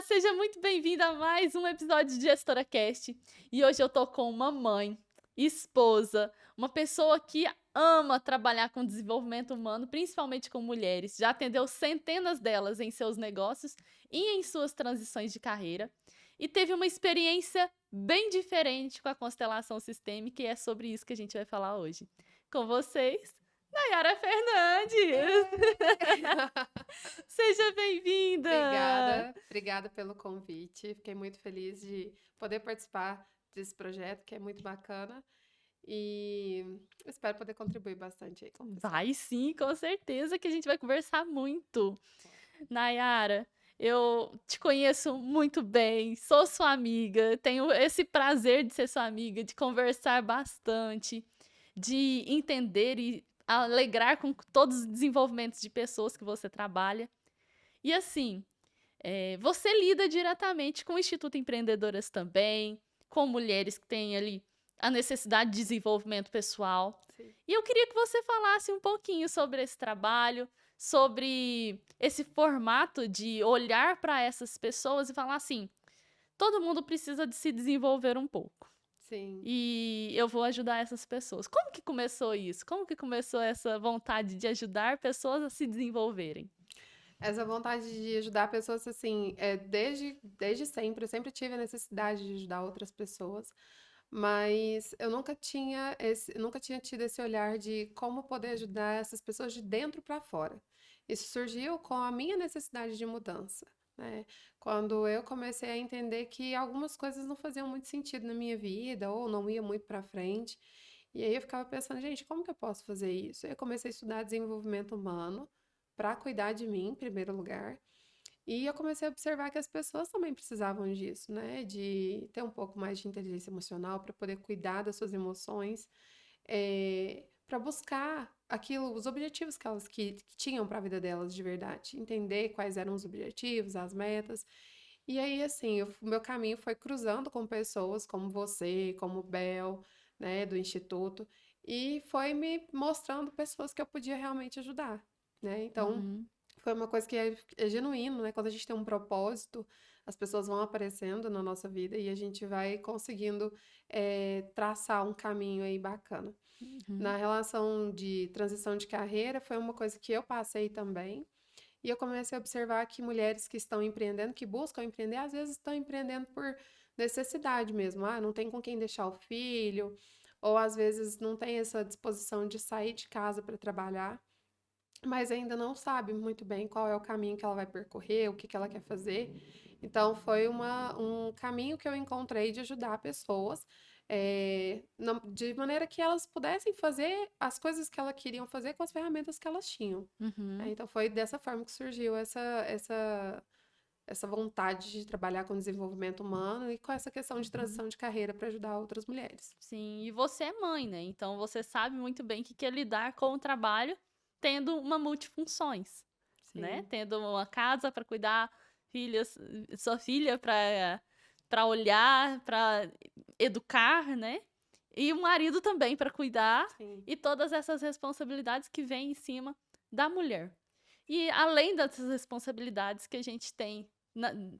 Seja muito bem-vinda a mais um episódio de Gestora Cast. E hoje eu tô com uma mãe, esposa, uma pessoa que ama trabalhar com desenvolvimento humano, principalmente com mulheres. Já atendeu centenas delas em seus negócios e em suas transições de carreira. E teve uma experiência bem diferente com a constelação sistêmica, e é sobre isso que a gente vai falar hoje. Com vocês, Nayara Fernandes! Seja bem-vinda! Obrigada pelo convite. Fiquei muito feliz de poder participar desse projeto, que é muito bacana. E espero poder contribuir bastante aí com o pessoal. Vai sim, com certeza que a gente vai conversar muito. Nayara, eu te conheço muito bem, sou sua amiga, tenho esse prazer de ser sua amiga, de conversar bastante, de entender e alegrar com todos os desenvolvimentos de pessoas que você trabalha. E assim, você lida diretamente com o Instituto Empreendedoras também, com mulheres que têm ali a necessidade de desenvolvimento pessoal. Sim. E eu queria que você falasse um pouquinho sobre esse trabalho, sobre esse formato de olhar para essas pessoas e falar assim: todo mundo precisa de se desenvolver um pouco. Sim. E eu vou ajudar essas pessoas. Como que começou isso? Como que começou essa vontade de ajudar pessoas a se desenvolverem? Essa vontade de ajudar pessoas, assim, desde sempre. Eu sempre tive a necessidade de ajudar outras pessoas. Mas eu nunca tinha tido esse olhar de como poder ajudar essas pessoas de dentro para fora. Isso surgiu com a minha necessidade de mudança, né? Quando eu comecei a entender que algumas coisas não faziam muito sentido na minha vida ou não ia muito para frente. E aí eu ficava pensando, gente, como que eu posso fazer isso? Aí eu comecei a estudar desenvolvimento humano para cuidar de mim, em primeiro lugar. E eu comecei a observar que as pessoas também precisavam disso, né? De ter um pouco mais de inteligência emocional para poder cuidar das suas emoções, para buscar aquilo, os objetivos que elas que tinham para a vida delas de verdade, entender quais eram os objetivos, as metas. E aí, assim, o meu caminho foi cruzando com pessoas como você, como o Bel, né, do Instituto, e foi me mostrando pessoas que eu podia realmente ajudar, né? Então, Uhum. foi uma coisa que é genuíno, né? Quando a gente tem um propósito, as pessoas vão aparecendo na nossa vida e a gente vai conseguindo traçar um caminho aí bacana. Uhum. Na relação de transição de carreira, foi uma coisa que eu passei também. E eu comecei a observar que mulheres que estão empreendendo, que buscam empreender, às vezes estão empreendendo por necessidade mesmo. Ah, não tem com quem deixar o filho, ou às vezes não tem essa disposição de sair de casa para trabalhar, mas ainda não sabe muito bem qual é o caminho que ela vai percorrer, o que que ela quer fazer. Então, foi um caminho que eu encontrei de ajudar pessoas, de maneira que elas pudessem fazer as coisas que elas queriam fazer com as ferramentas que elas tinham. Uhum. Então, foi dessa forma que surgiu essa vontade de trabalhar com desenvolvimento humano e com essa questão de transição de carreira para ajudar outras mulheres. Sim, e você é mãe, né? Então você sabe muito bem o que é lidar com o trabalho tendo uma multifunções, né? Sim, Tendo uma casa para cuidar, filhas, sua filha para olhar, para educar, né? E o marido também para cuidar sim. e todas essas responsabilidades que vêm em cima da mulher. E além dessas responsabilidades que a gente tem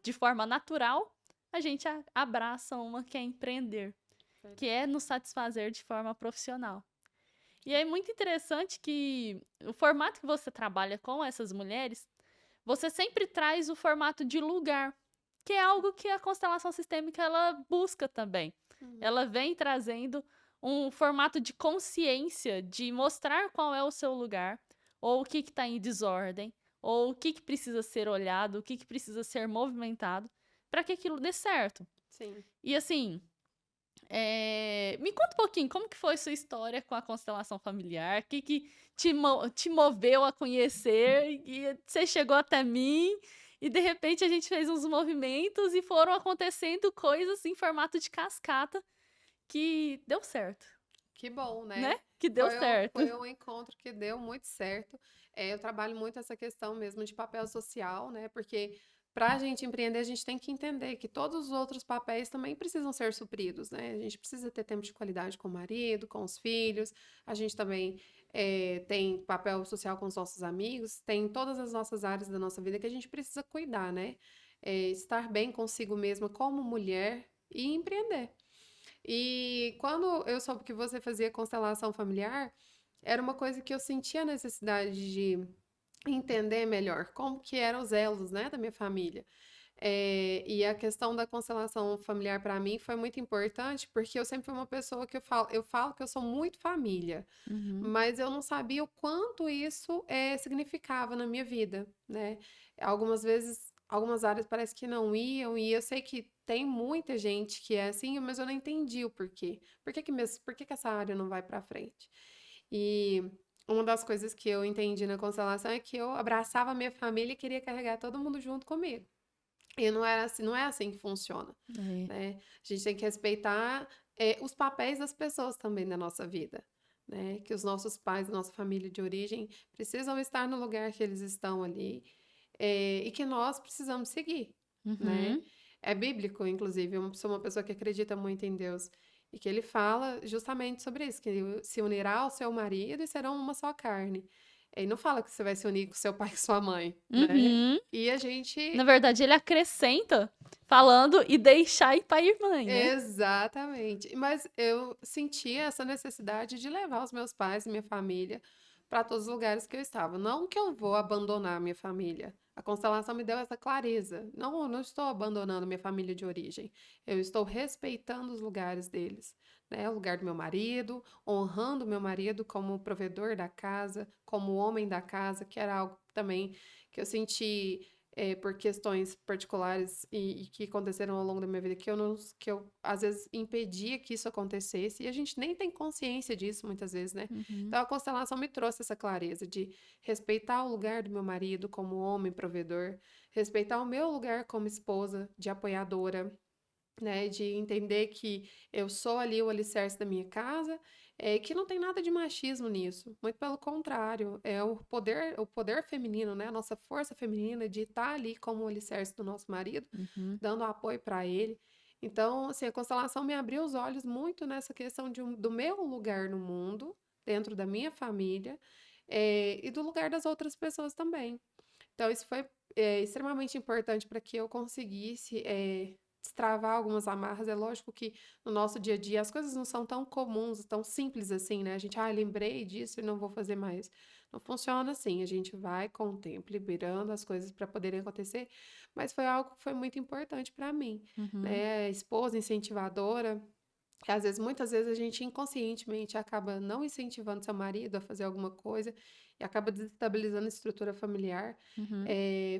de forma natural, a gente abraça uma que é empreender, que é nos satisfazer de forma profissional. E é muito interessante que o formato que você trabalha com essas mulheres, você sempre traz o formato de lugar, que é algo que a constelação sistêmica ela busca também. Uhum. Ela vem trazendo um formato de consciência, de mostrar qual é o seu lugar, ou o que está em desordem, ou o que precisa ser olhado, o que precisa ser movimentado, para que aquilo dê certo. Sim. E assim, me conta um pouquinho, como que foi sua história com a constelação familiar? O que te moveu a conhecer? E você chegou até mim e de repente a gente fez uns movimentos e foram acontecendo coisas em formato de cascata que deu certo, Que bom, né? né? Que deu certo. Foi um encontro que deu muito certo. Eu trabalho muito essa questão mesmo de papel social, né? Porque para a gente empreender, a gente tem que entender que todos os outros papéis também precisam ser supridos, né? A gente precisa ter tempo de qualidade com o marido, com os filhos. A gente também tem papel social com os nossos amigos. Tem todas as nossas áreas da nossa vida que a gente precisa cuidar, né? estar bem consigo mesma como mulher e empreender. E quando eu soube que você fazia constelação familiar, era uma coisa que eu sentia a necessidade de entender melhor como que eram os elos, né, da minha família. E a questão da constelação familiar para mim foi muito importante, porque eu sempre fui uma pessoa que eu falo que eu sou muito família, Uhum, mas eu não sabia o quanto isso significava na minha vida, né? Algumas vezes, algumas áreas parece que não iam, e eu sei que tem muita gente que é assim, mas eu não entendi o porquê. Por que que essa área não vai para frente? E uma das coisas que eu entendi na constelação é que eu abraçava a minha família e queria carregar todo mundo junto comigo. E não era assim, não é assim que funciona, é. né? A gente tem que respeitar, os papéis das pessoas também na nossa vida, né? Que os nossos pais, nossa família de origem, precisam estar no lugar que eles estão ali, e que nós precisamos seguir, né? Uhum, É bíblico, inclusive, eu sou uma pessoa que acredita muito em Deus, e que ele fala justamente sobre isso, que ele se unirá ao seu marido e serão uma só carne. Ele não fala que você vai se unir com seu pai e com sua mãe, né? uhum. E a Na gente verdade, ele acrescenta falando e deixar ir pai e mãe, né? Exatamente. Mas eu sentia essa necessidade de levar os meus pais e minha família para todos os lugares que eu estava. Não que eu vou abandonar a minha família. A constelação me deu essa clareza. Não, eu não estou abandonando minha família de origem. Eu estou respeitando os lugares deles, né? O lugar do meu marido, honrando o meu marido como provedor da casa, como homem da casa, que era algo também que eu senti por questões particulares e que aconteceram ao longo da minha vida que eu não, que eu às vezes impedia que isso acontecesse e a gente nem tem consciência disso muitas vezes, né? Uhum, Então a constelação me trouxe essa clareza de respeitar o lugar do meu marido como homem provedor, respeitar o meu lugar como esposa, de apoiadora, né, de entender que eu sou ali o alicerce da minha casa, que não tem nada de machismo nisso, muito pelo contrário, é o poder feminino, né, a nossa força feminina de estar ali como o alicerce do nosso marido, uhum, dando apoio para ele. Então, assim, a constelação me abriu os olhos muito nessa questão do meu lugar no mundo, dentro da minha família, e do lugar das outras pessoas também. Então, isso foi extremamente importante para que eu conseguisse destravar algumas amarras. É lógico que no nosso dia a dia as coisas não são tão comuns, tão simples assim, né? A gente, lembrei disso e não vou fazer mais. Não funciona assim. A gente vai com o tempo liberando as coisas para poderem acontecer, mas foi algo que foi muito importante para mim, uhum, né? Esposa incentivadora. Que às vezes, muitas vezes a gente inconscientemente acaba não incentivando seu marido a fazer alguma coisa e acaba desestabilizando a estrutura familiar. uhum,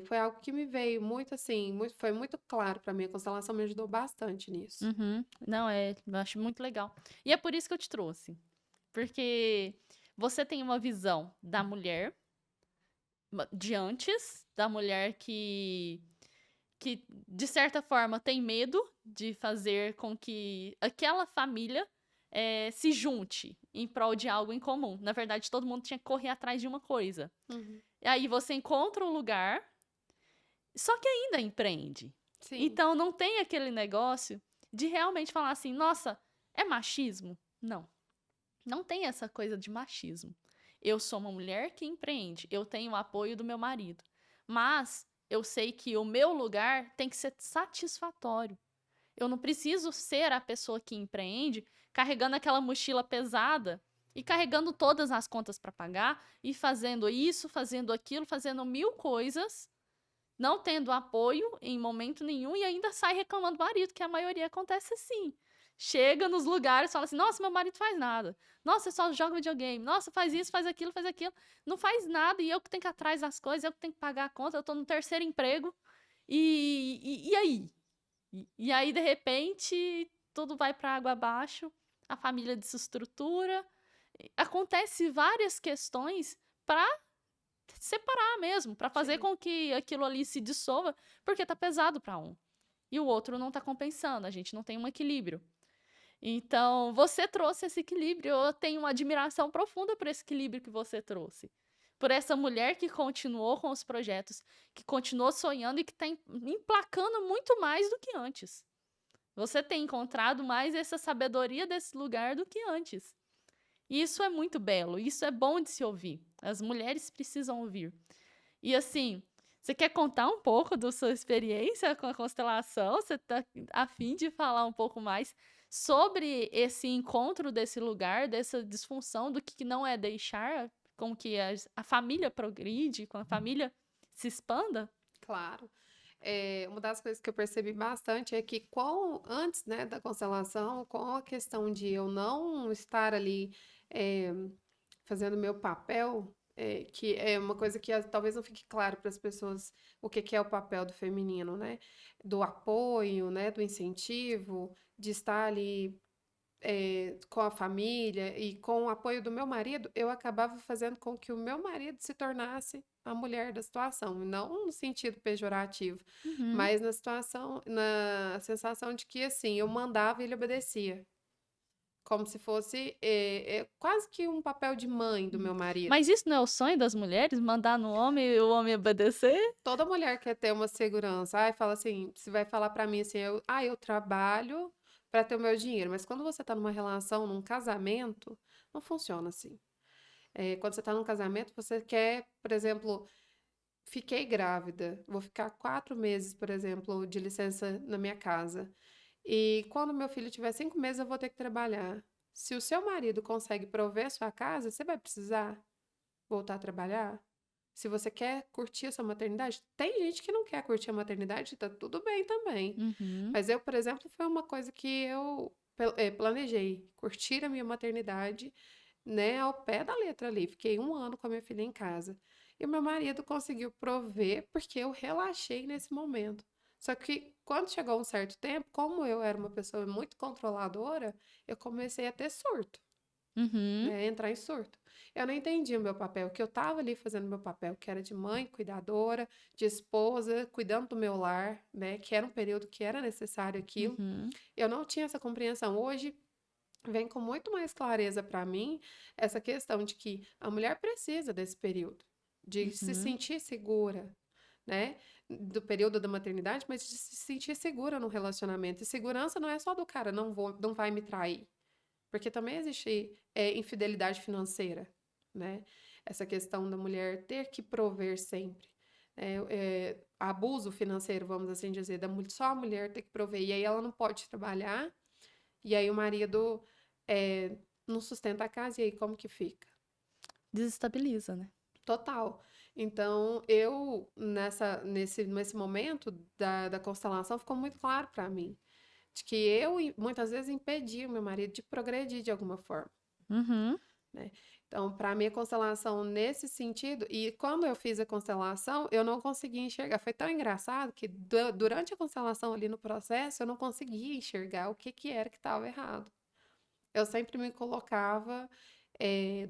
Foi algo que me veio muito assim, foi muito claro para mim. A constelação me ajudou bastante nisso. uhum. Não, eu acho muito legal. E é por isso que eu te trouxe. Porque você tem uma visão da mulher de antes, da mulher que de certa forma tem medo de fazer com que aquela família se junte em prol de algo em comum. Na verdade, todo mundo tinha que correr atrás de uma coisa. Uhum. E aí você encontra um lugar, só que ainda empreende. Sim, Então não tem aquele negócio de realmente falar assim, nossa, é machismo? Não. Não tem essa coisa de machismo. Eu sou uma mulher que empreende, eu tenho o apoio do meu marido. Mas eu sei que o meu lugar tem que ser satisfatório. Eu não preciso ser a pessoa que empreende carregando aquela mochila pesada e carregando todas as contas para pagar e fazendo isso, fazendo aquilo, fazendo mil coisas, não tendo apoio em momento nenhum e ainda sai reclamando do marido, que a maioria acontece assim. Chega nos lugares e fala assim: nossa, meu marido faz nada. Nossa, só joga videogame. Nossa, faz isso, faz aquilo, faz aquilo. Não faz nada e eu que tenho que ir atrás das coisas, eu que tenho que pagar a conta, eu tô no terceiro emprego. E aí? E aí, de repente, tudo vai para água abaixo, a família desestrutura. Acontece várias questões para separar mesmo, para fazer sim, com que aquilo ali se dissolva, porque tá pesado para um. E o outro não tá compensando, a gente não tem um equilíbrio. Então, você trouxe esse equilíbrio, eu tenho uma admiração profunda por esse equilíbrio que você trouxe. Por essa mulher que continuou com os projetos, que continuou sonhando e que está emplacando muito mais do que antes. Você tem encontrado mais essa sabedoria desse lugar do que antes. E isso é muito belo, isso é bom de se ouvir. As mulheres precisam ouvir. E assim, Você quer contar um pouco da sua experiência com a constelação? Você tá a fim de falar um pouco mais sobre esse encontro desse lugar, dessa disfunção, do que não é deixar com que a família progride, com a família se expanda? Claro. Uma das coisas que eu percebi bastante é que antes, né, da constelação, com a questão de eu não estar ali eh, fazendo meu papel, que é uma coisa que talvez não fique claro para as pessoas o que que é o papel do feminino, né? Do apoio, né, do incentivo, de estar ali com a família e com o apoio do meu marido, eu acabava fazendo com que o meu marido se tornasse a mulher da situação, não no sentido pejorativo, Uhum. mas na sensação de que assim, eu mandava e ele obedecia, como se fosse quase que um papel de mãe do Hum. meu marido. Mas isso não é o sonho das mulheres? Mandar no homem e o homem obedecer? Toda mulher quer ter uma segurança. Ai, fala assim, você vai falar pra mim assim, eu trabalho pra ter o meu dinheiro, mas quando você tá numa relação, num casamento, não funciona assim. Quando você tá num casamento, você quer, por exemplo, fiquei grávida, vou ficar 4 meses, por exemplo, de licença na minha casa. E quando meu filho tiver 5 meses, eu vou ter que trabalhar. Se o seu marido consegue prover a sua casa, você vai precisar voltar a trabalhar? Se você quer curtir a sua maternidade, tem gente que não quer curtir a maternidade, tá tudo bem também. Uhum. Mas eu, por exemplo, foi uma coisa que eu planejei, curtir a minha maternidade, né, ao pé da letra ali. Fiquei 1 ano com a minha filha em casa. E o meu marido conseguiu prover porque eu relaxei nesse momento. Só que quando chegou um certo tempo, como eu era uma pessoa muito controladora, eu comecei a ter surto, Uhum. né, entrar em surto. Eu não entendi o meu papel, que eu estava ali fazendo meu papel, que era de mãe, cuidadora, de esposa, cuidando do meu lar, né, que era um período que era necessário aquilo. Uhum. Eu não tinha essa compreensão. Hoje vem com muito mais clareza para mim essa questão de que a mulher precisa desse período, de se Uhum. sentir segura, né? Do período da maternidade, mas de se sentir segura no relacionamento. E segurança não é só do cara, não vai me trair. Porque também existe infidelidade financeira, né? Essa questão da mulher ter que prover sempre. Abuso financeiro, vamos assim dizer, só a mulher ter que prover. E aí ela não pode trabalhar, e aí o marido não sustenta a casa, e aí como que fica? Desestabiliza, né? Total. Então, eu, nesse momento da constelação, ficou muito claro para mim de que muitas vezes impedia o meu marido de progredir de alguma forma, Uhum. né? Então, para mim, a constelação nesse sentido, e quando eu fiz a constelação, eu não conseguia enxergar. Foi tão engraçado que durante a constelação ali no processo, eu não conseguia enxergar o que que era que estava errado. Eu sempre me colocava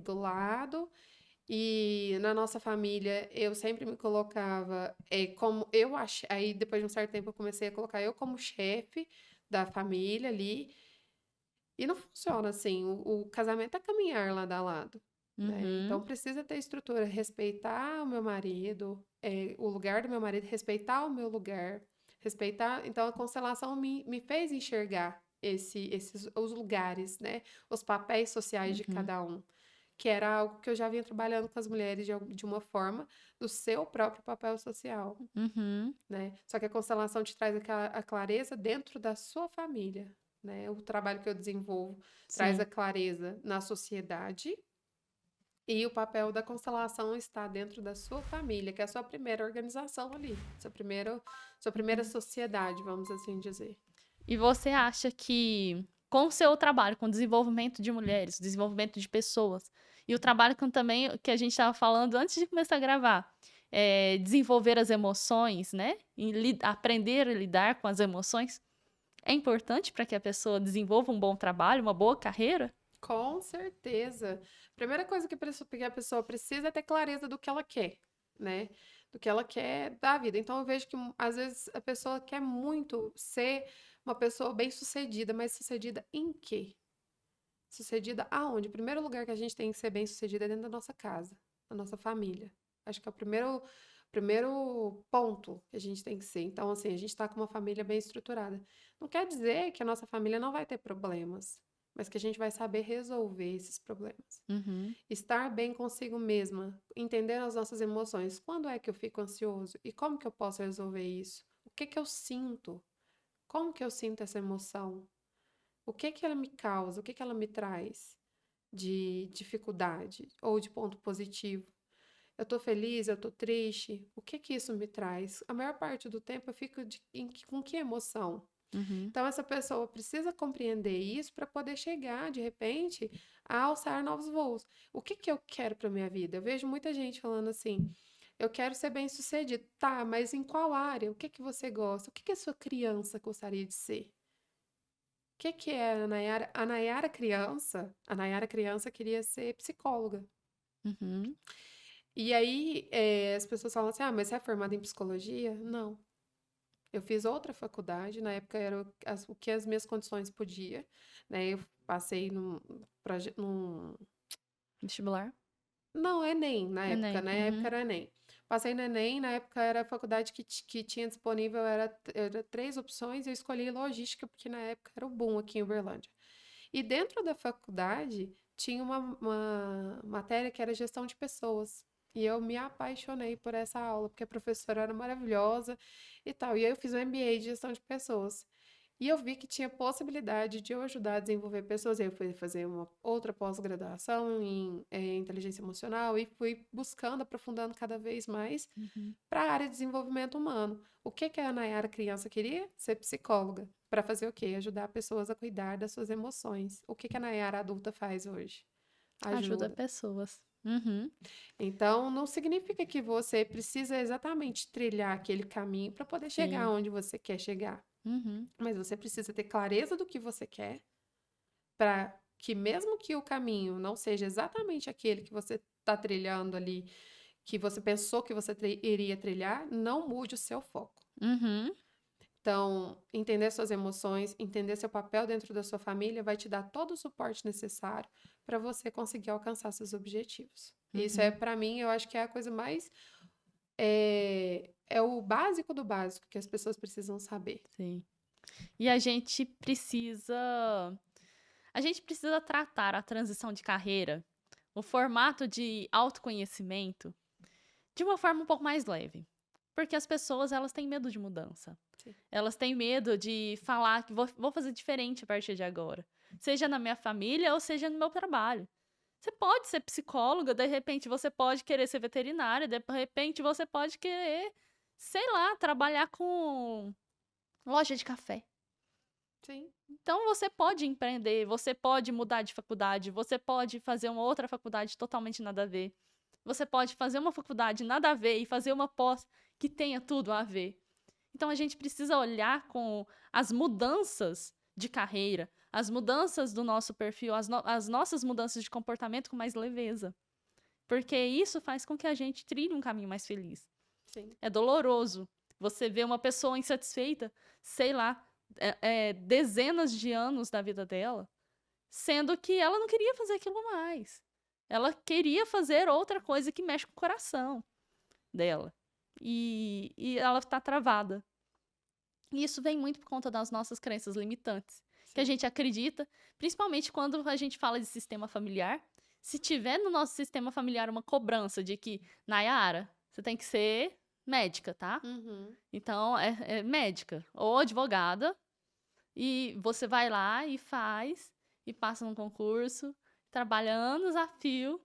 do lado, e na nossa família eu sempre me colocava como eu achei. Aí depois de um certo tempo eu comecei a colocar eu como chefe da família ali, e não funciona assim. O casamento é caminhar lado a lado, né? Uhum. Então precisa ter estrutura, respeitar o meu marido, o lugar do meu marido, respeitar o meu lugar, respeitar. Então a constelação me fez enxergar os lugares, né? Os papéis sociais de Uhum. cada um, que era algo que eu já vinha trabalhando com as mulheres de uma forma do seu próprio papel social, Uhum. né? Só que a constelação te traz a clareza dentro da sua família, né? O trabalho que eu desenvolvo traz a Sim. clareza na sociedade, e o papel da constelação está dentro da sua família, que é a sua primeira organização ali, sua primeira Uhum. sociedade, vamos assim dizer. E você acha que com o seu trabalho, com o desenvolvimento de mulheres, desenvolvimento de pessoas, e o trabalho com também que a gente estava falando antes de começar a gravar, desenvolver as emoções, né? E aprender a lidar com as emoções, é importante para que a pessoa desenvolva um bom trabalho, uma boa carreira? Com certeza. Primeira coisa que a pessoa precisa é ter clareza do que ela quer, né? Do que ela quer da vida. Então eu vejo que às vezes a pessoa quer muito ser uma pessoa bem-sucedida, mas sucedida em quê? Sucedida aonde? O primeiro lugar que a gente tem que ser bem-sucedida é dentro da nossa casa, da nossa família. Acho que é o primeiro ponto que a gente tem que ser. Então, assim, a gente está com uma família bem estruturada. Não quer dizer que a nossa família não vai ter problemas, mas que a gente vai saber resolver esses problemas. Uhum. Estar bem consigo mesma, entender as nossas emoções. Quando é que eu fico ansioso e como que eu posso resolver isso? O que que eu sinto? Como que eu sinto essa emoção? O que que ela me causa? O que que ela me traz de dificuldade ou de ponto positivo? Eu tô feliz, eu tô triste? O que que isso me traz? A maior parte do tempo eu fico com que emoção? Uhum. Então, essa pessoa precisa compreender isso para poder chegar, de repente, a alçar novos voos. O que que eu quero para minha vida? Eu vejo muita gente falando assim: eu quero ser bem-sucedido. Tá, mas em qual área? O que que você gosta? O que que a sua criança gostaria de ser? O que que é a Nayara? A Nayara criança queria ser psicóloga. Uhum. E aí, as pessoas falam assim: ah, mas você é formada em psicologia? Não. Eu fiz outra faculdade, na época era o que as minhas condições podia, né? Eu passei num. Vestibular? Não, Enem, Enem. na época Uhum. era Enem. Passei no Enem, na época era a faculdade que tinha disponível, era três opções, e eu escolhi logística, porque na época era o boom aqui em Uberlândia. E dentro da faculdade tinha uma matéria que era gestão de pessoas. E eu me apaixonei por essa aula, porque a professora era maravilhosa e tal. E aí eu fiz um MBA de gestão de pessoas. E eu vi que tinha possibilidade de eu ajudar a desenvolver pessoas. Aí eu fui fazer uma outra pós-graduação em inteligência emocional e fui buscando, aprofundando cada vez mais Uhum. para a área de desenvolvimento humano. O que que a Nayara criança queria? Ser psicóloga. Para fazer o quê? Ajudar pessoas a cuidar das suas emoções. O que que a Nayara adulta faz hoje? Ajuda Ajuda. pessoas. Uhum. Então, não significa que você precisa exatamente trilhar aquele caminho para poder chegar Sim. onde você quer chegar. Uhum. Mas você precisa ter clareza do que você quer para que mesmo que o caminho não seja exatamente aquele que você está trilhando ali, que você pensou que você iria trilhar, não mude o seu foco. Uhum. Então, entender suas emoções, entender seu papel dentro da sua família vai te dar todo o suporte necessário para você conseguir alcançar seus objetivos. Isso é, Uhum. para mim, eu acho que é a coisa mais. É o básico do básico que as pessoas precisam saber. Sim. E a gente precisa tratar a transição de carreira, o formato de autoconhecimento, de uma forma um pouco mais leve. Porque as pessoas, elas têm medo de mudança. Sim. Elas têm medo de falar que vou fazer diferente a partir de agora. Seja na minha família ou seja no meu trabalho. Você pode ser psicóloga, de repente você pode querer ser veterinária, de repente você pode querer, sei lá, trabalhar com loja de café. Sim. Então você pode empreender, você pode mudar de faculdade, você pode fazer uma outra faculdade totalmente nada a ver. Você pode fazer uma faculdade nada a ver e fazer uma pós que tenha tudo a ver. Então a gente precisa olhar com as mudanças de carreira, as mudanças do nosso perfil, as nossas mudanças de comportamento com mais leveza. Porque isso faz com que a gente trilhe um caminho mais feliz. Sim. É doloroso você ver uma pessoa insatisfeita, sei lá, dezenas de anos da vida dela, sendo que ela não queria fazer aquilo mais. Ela queria fazer outra coisa que mexe com o coração dela. E ela está travada. E isso vem muito por conta das nossas crenças limitantes. Que a Sim. gente acredita, principalmente quando a gente fala de sistema familiar. Se tiver no nosso sistema familiar uma cobrança de que, Nayara, você tem que ser médica, tá? Uhum. Então, é médica ou advogada. E você vai lá e faz, e passa num concurso, trabalha anos a fio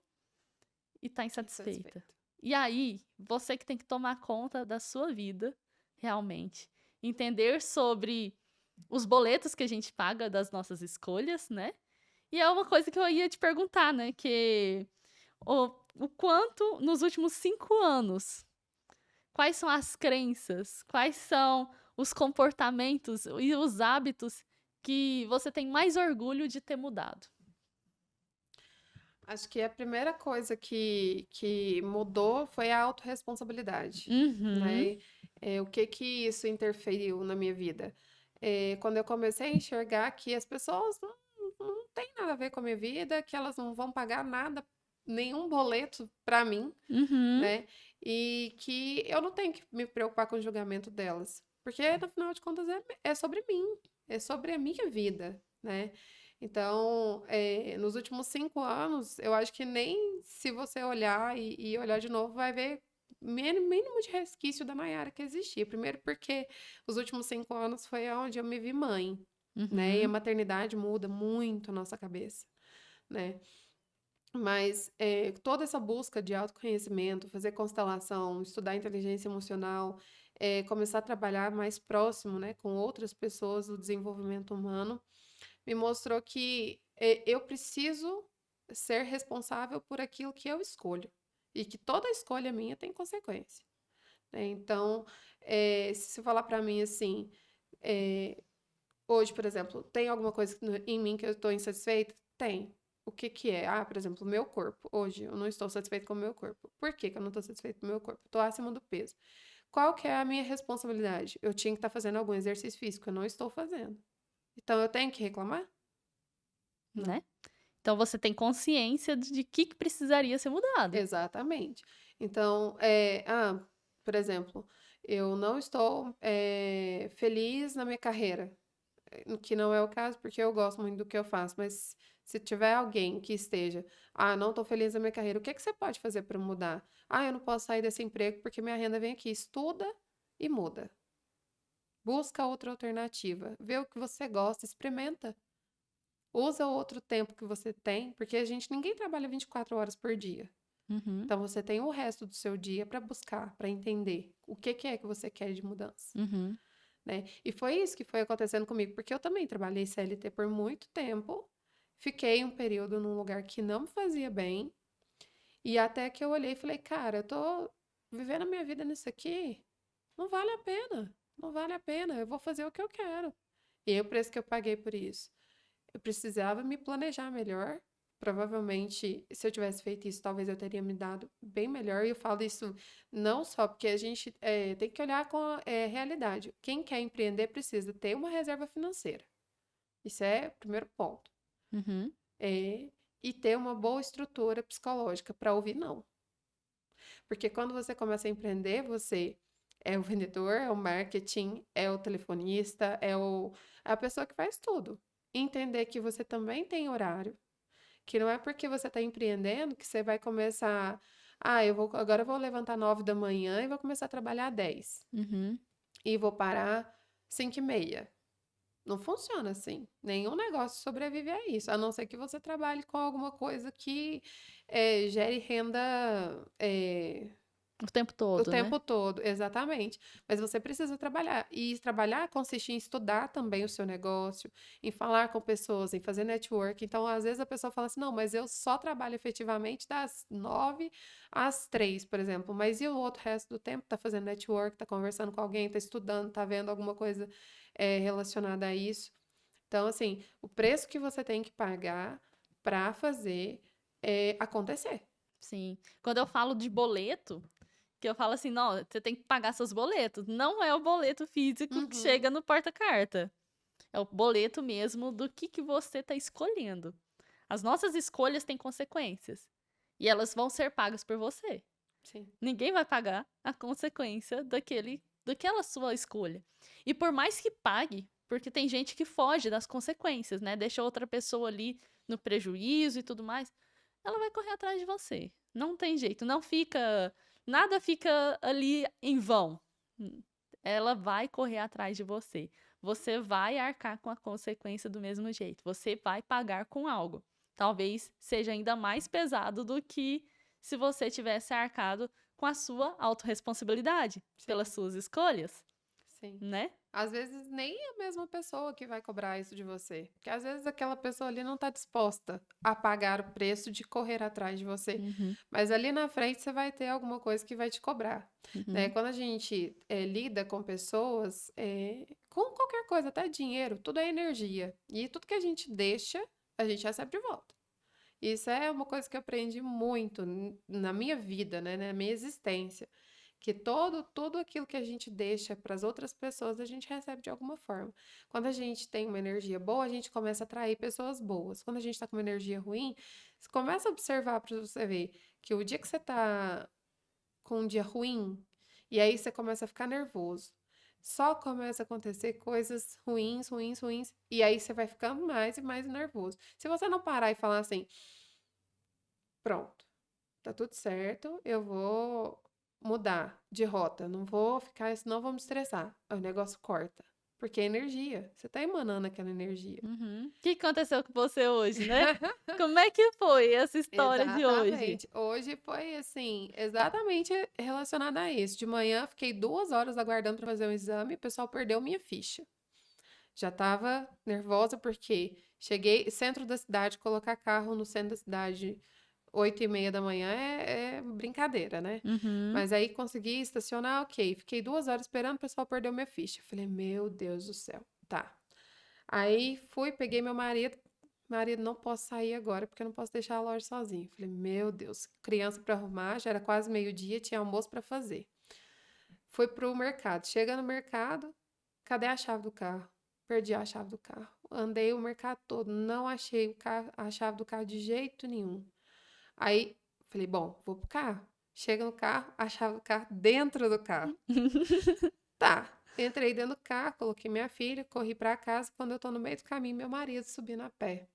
e tá insatisfeita. Insatisfeito. E aí, você que tem que tomar conta da sua vida, realmente. Entender sobre os boletos que a gente paga das nossas escolhas, né? E é uma coisa que eu ia te perguntar, né? Que o quanto nos últimos 5 anos, quais são as crenças, quais são os comportamentos e os hábitos que você tem mais orgulho de ter mudado? Acho que a primeira coisa que mudou foi a autorresponsabilidade, Uhum, né? O que que isso interferiu na minha vida? Quando eu comecei a enxergar que as pessoas não têm nada a ver com a minha vida, que elas não vão pagar nada, nenhum boleto para mim, uhum, né? E que eu não tenho que me preocupar com o julgamento delas, porque no final de contas é sobre mim, é sobre a minha vida, né? Então, nos últimos 5 anos, eu acho que nem se você olhar e olhar de novo, vai ver mínimo de resquício da Nayara que existia. Primeiro porque os últimos 5 anos foi onde eu me vi mãe, né? E a Uhum, maternidade muda muito a nossa cabeça, né? Mas toda essa busca de autoconhecimento, fazer constelação, estudar inteligência emocional, começar a trabalhar mais próximo, né, com outras pessoas do desenvolvimento humano, me mostrou que eu preciso ser responsável por aquilo que eu escolho. E que toda escolha minha tem consequência, né? Então, se você falar para mim assim, eh, hoje, por exemplo, tem alguma coisa em mim que eu estou insatisfeita? Tem. O que que é? Ah, por exemplo, o meu corpo. Hoje eu não estou satisfeita com o meu corpo. Por que que eu não estou satisfeita com o meu corpo? Estou acima do peso. Qual que é a minha responsabilidade? Eu tinha que estar fazendo algum exercício físico, eu não estou fazendo. Então eu tenho que reclamar? Não. né? Então você tem consciência de que precisaria ser mudado. Exatamente. Então, por exemplo, eu não estou feliz na minha carreira. Que não é o caso, porque eu gosto muito do que eu faço, mas se tiver alguém que esteja, não estou feliz na minha carreira, o que que você pode fazer para mudar? Eu não posso sair desse emprego porque minha renda vem aqui. Estuda e muda. Busca outra alternativa. Vê o que você gosta, experimenta. Usa o outro tempo que você tem, porque ninguém trabalha 24 horas por dia. Uhum, Então você tem o resto do seu dia para buscar, para entender o que que é que você quer de mudança, uhum, né? E foi isso que foi acontecendo comigo, porque eu também trabalhei CLT por muito tempo, fiquei um período num lugar que não me fazia bem, e até que eu olhei e falei, cara, eu tô vivendo a minha vida nisso aqui, não vale a pena, não vale a pena, eu vou fazer o que eu quero. E aí o preço que eu paguei por isso. Eu precisava me planejar melhor. Provavelmente, se eu tivesse feito isso, talvez eu teria me dado bem melhor. E eu falo isso não só porque a gente tem que olhar com a realidade. Quem quer empreender precisa ter uma reserva financeira. Isso é o primeiro ponto. uhum. É, e ter uma boa estrutura psicológica para ouvir não. Porque quando você começa a empreender, você é o vendedor, é o marketing, é o telefonista, é a pessoa que faz tudo. Entender que você também tem horário, que não é porque você está empreendendo que você vai começar. Agora eu vou levantar 9 da manhã e vou começar a trabalhar 10. Uhum, E vou parar 5h30. Não funciona assim. Nenhum negócio sobrevive a isso, a não ser que você trabalhe com alguma coisa que gere renda o tempo o todo, né? tempo todo, exatamente. Mas você precisa trabalhar. E trabalhar consiste em estudar também o seu negócio, em falar com pessoas, em fazer network. Então, às vezes a pessoa fala assim: não, mas eu só trabalho efetivamente das 9 às 3, por exemplo. Mas e o outro resto do tempo? Tá fazendo network, tá conversando com alguém, tá estudando, tá vendo alguma coisa relacionada a isso. Então, assim, o preço que você tem que pagar para fazer acontecer. Sim. Quando eu falo de boleto, que eu falo assim, não, você tem que pagar seus boletos. Não é o boleto físico que Uhum, chega no porta-carta. É o boleto mesmo do que você está escolhendo. As nossas escolhas têm consequências. E elas vão ser pagas por você. sim. Ninguém vai pagar a consequência daquela sua escolha. E por mais que pague, porque tem gente que foge das consequências, né? Deixa outra pessoa ali no prejuízo e tudo mais, ela vai correr atrás de você. Não tem jeito, não fica, nada fica ali em vão. Ela vai correr atrás de você. Você vai arcar com a consequência do mesmo jeito. Você vai pagar com algo. Talvez seja ainda mais pesado do que se você tivesse arcado com a sua autorresponsabilidade pelas Sim. suas escolhas, Sim. né? Às vezes nem a mesma pessoa que vai cobrar isso de você. Porque às vezes aquela pessoa ali não está disposta a pagar o preço de correr atrás de você. Uhum, Mas ali na frente você vai ter alguma coisa que vai te cobrar, né? uhum, Quando a gente lida com pessoas, com qualquer coisa, até dinheiro, tudo é energia. E tudo que a gente deixa, a gente recebe de volta. Isso é uma coisa que eu aprendi muito na minha vida, né? Na minha existência. Que tudo aquilo que a gente deixa para as outras pessoas, a gente recebe de alguma forma. Quando a gente tem uma energia boa, a gente começa a atrair pessoas boas. Quando a gente está com uma energia ruim, você começa a observar para você ver que o dia que você está com um dia ruim, e aí você começa a ficar nervoso. só começa a acontecer coisas ruins, ruins, ruins, e aí você vai ficando mais e mais nervoso. Se você não parar e falar assim, pronto, tá tudo certo, eu vou mudar de rota, não vou ficar, senão eu vou me estressar. Aí o negócio corta, porque é energia, você tá emanando aquela energia. Uhum. O que aconteceu com você hoje, né? Como é que foi essa história de hoje? Exatamente. Hoje foi assim, exatamente relacionado a isso. De manhã, fiquei 2 horas aguardando para fazer um exame, o pessoal perdeu minha ficha. Já estava nervosa porque cheguei centro da cidade, colocar carro no centro da cidade 8h30 da manhã é brincadeira, né? Uhum. Mas aí consegui estacionar, ok. Fiquei 2 horas esperando, o pessoal perdeu minha ficha. Falei, meu Deus do céu. Tá. Aí fui, peguei meu marido. Marido, não posso sair agora porque eu não posso deixar a loja sozinho. Falei, meu Deus, criança para arrumar, já era quase meio-dia, tinha almoço para fazer. Fui pro mercado. Chega no mercado, cadê a chave do carro? Perdi a chave do carro. Andei o mercado todo, não achei o carro, a chave do carro de jeito nenhum. Aí falei, bom, vou pro carro. Chega no carro, a chave do carro dentro do carro. Tá. Entrei dentro do carro, coloquei minha filha, corri pra casa. Quando eu tô no meio do caminho, meu marido subindo a pé.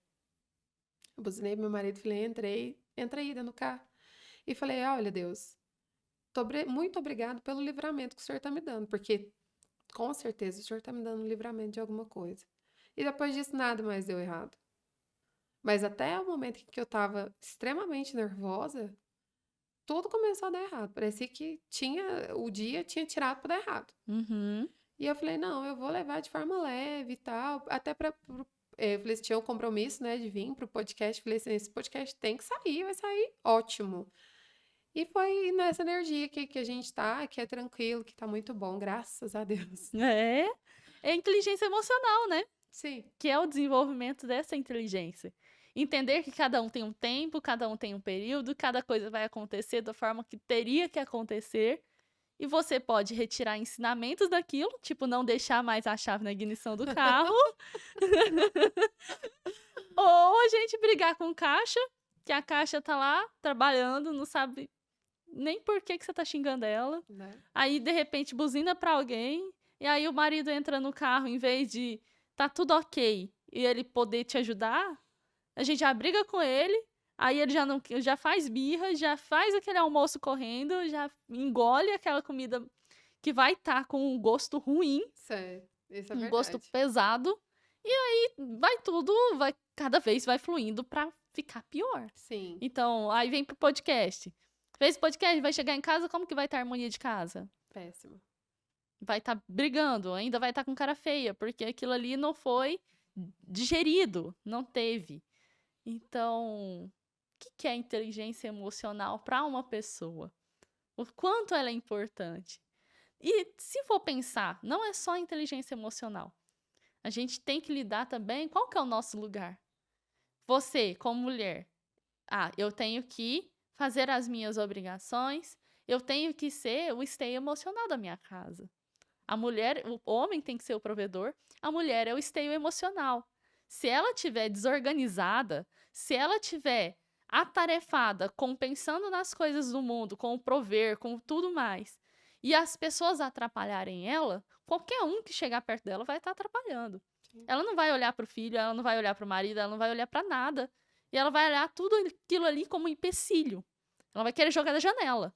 Eu buzinei pro meu marido, falei, entrei dentro do carro. E falei, olha, Deus, muito obrigado pelo livramento que o senhor tá me dando, porque com certeza o senhor tá me dando um livramento de alguma coisa. E depois disso, nada mais deu errado. Mas até o momento em que eu tava extremamente nervosa, tudo começou a dar errado. Parecia que o dia tinha tirado pra dar errado. Uhum. E eu falei, não, eu vou levar de forma leve e tal, até eu falei, tinha um compromisso, né, de vir pro podcast. Falei assim, esse podcast tem que sair, vai sair ótimo. E foi nessa energia que a gente tá, que é tranquilo, que tá muito bom, graças a Deus. É. É inteligência emocional, né? Sim, Que é o desenvolvimento dessa inteligência. Entender que cada um tem um tempo, cada um tem um período, cada coisa vai acontecer da forma que teria que acontecer. E você pode retirar ensinamentos daquilo, tipo não deixar mais a chave na ignição do carro, ou a gente brigar com o caixa, que a caixa tá lá trabalhando, não sabe nem por que você tá xingando ela. né? Aí, de repente, buzina pra alguém, e aí o marido entra no carro, em vez de tá tudo ok e ele poder te ajudar, a gente já briga com ele, aí ele já não já faz birra, já faz aquele almoço correndo, já engole aquela comida que vai estar com um gosto ruim, Isso é um gosto verdade. pesado, e aí vai cada vez vai fluindo pra ficar pior. Sim, Então, aí vem pro podcast. Fez podcast, vai chegar em casa, como que vai estar a harmonia de casa? péssimo. Vai estar brigando, ainda vai estar com cara feia, porque aquilo ali não foi digerido, não teve. Então, o que é inteligência emocional para uma pessoa? O quanto ela é importante? E se for pensar, não é só inteligência emocional. A gente tem que lidar também, qual que é o nosso lugar? Você, como mulher, eu tenho que fazer as minhas obrigações, eu tenho que ser o esteio emocional da minha casa. O homem tem que ser o provedor, a mulher é o esteio emocional. Se ela estiver desorganizada, se ela estiver atarefada, com pensando nas coisas do mundo, com o prover, com tudo mais, e as pessoas atrapalharem ela, qualquer um que chegar perto dela vai estar atrapalhando. Sim. Ela não vai olhar para o filho, ela não vai olhar para o marido, ela não vai olhar para nada. E ela vai olhar tudo aquilo ali como um empecilho. Ela vai querer jogar da janela.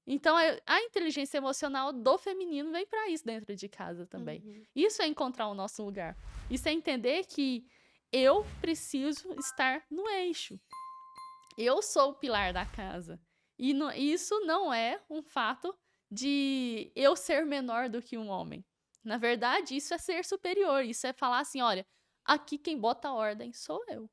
Então, a inteligência emocional do feminino vem para isso dentro de casa também. Uhum. Isso é encontrar o nosso lugar. Isso é entender que eu preciso estar no eixo. Eu sou o pilar da casa. E isso não é um fato de eu ser menor do que um homem. Na verdade, isso é ser superior. Isso é falar assim: olha, aqui quem bota a ordem sou eu.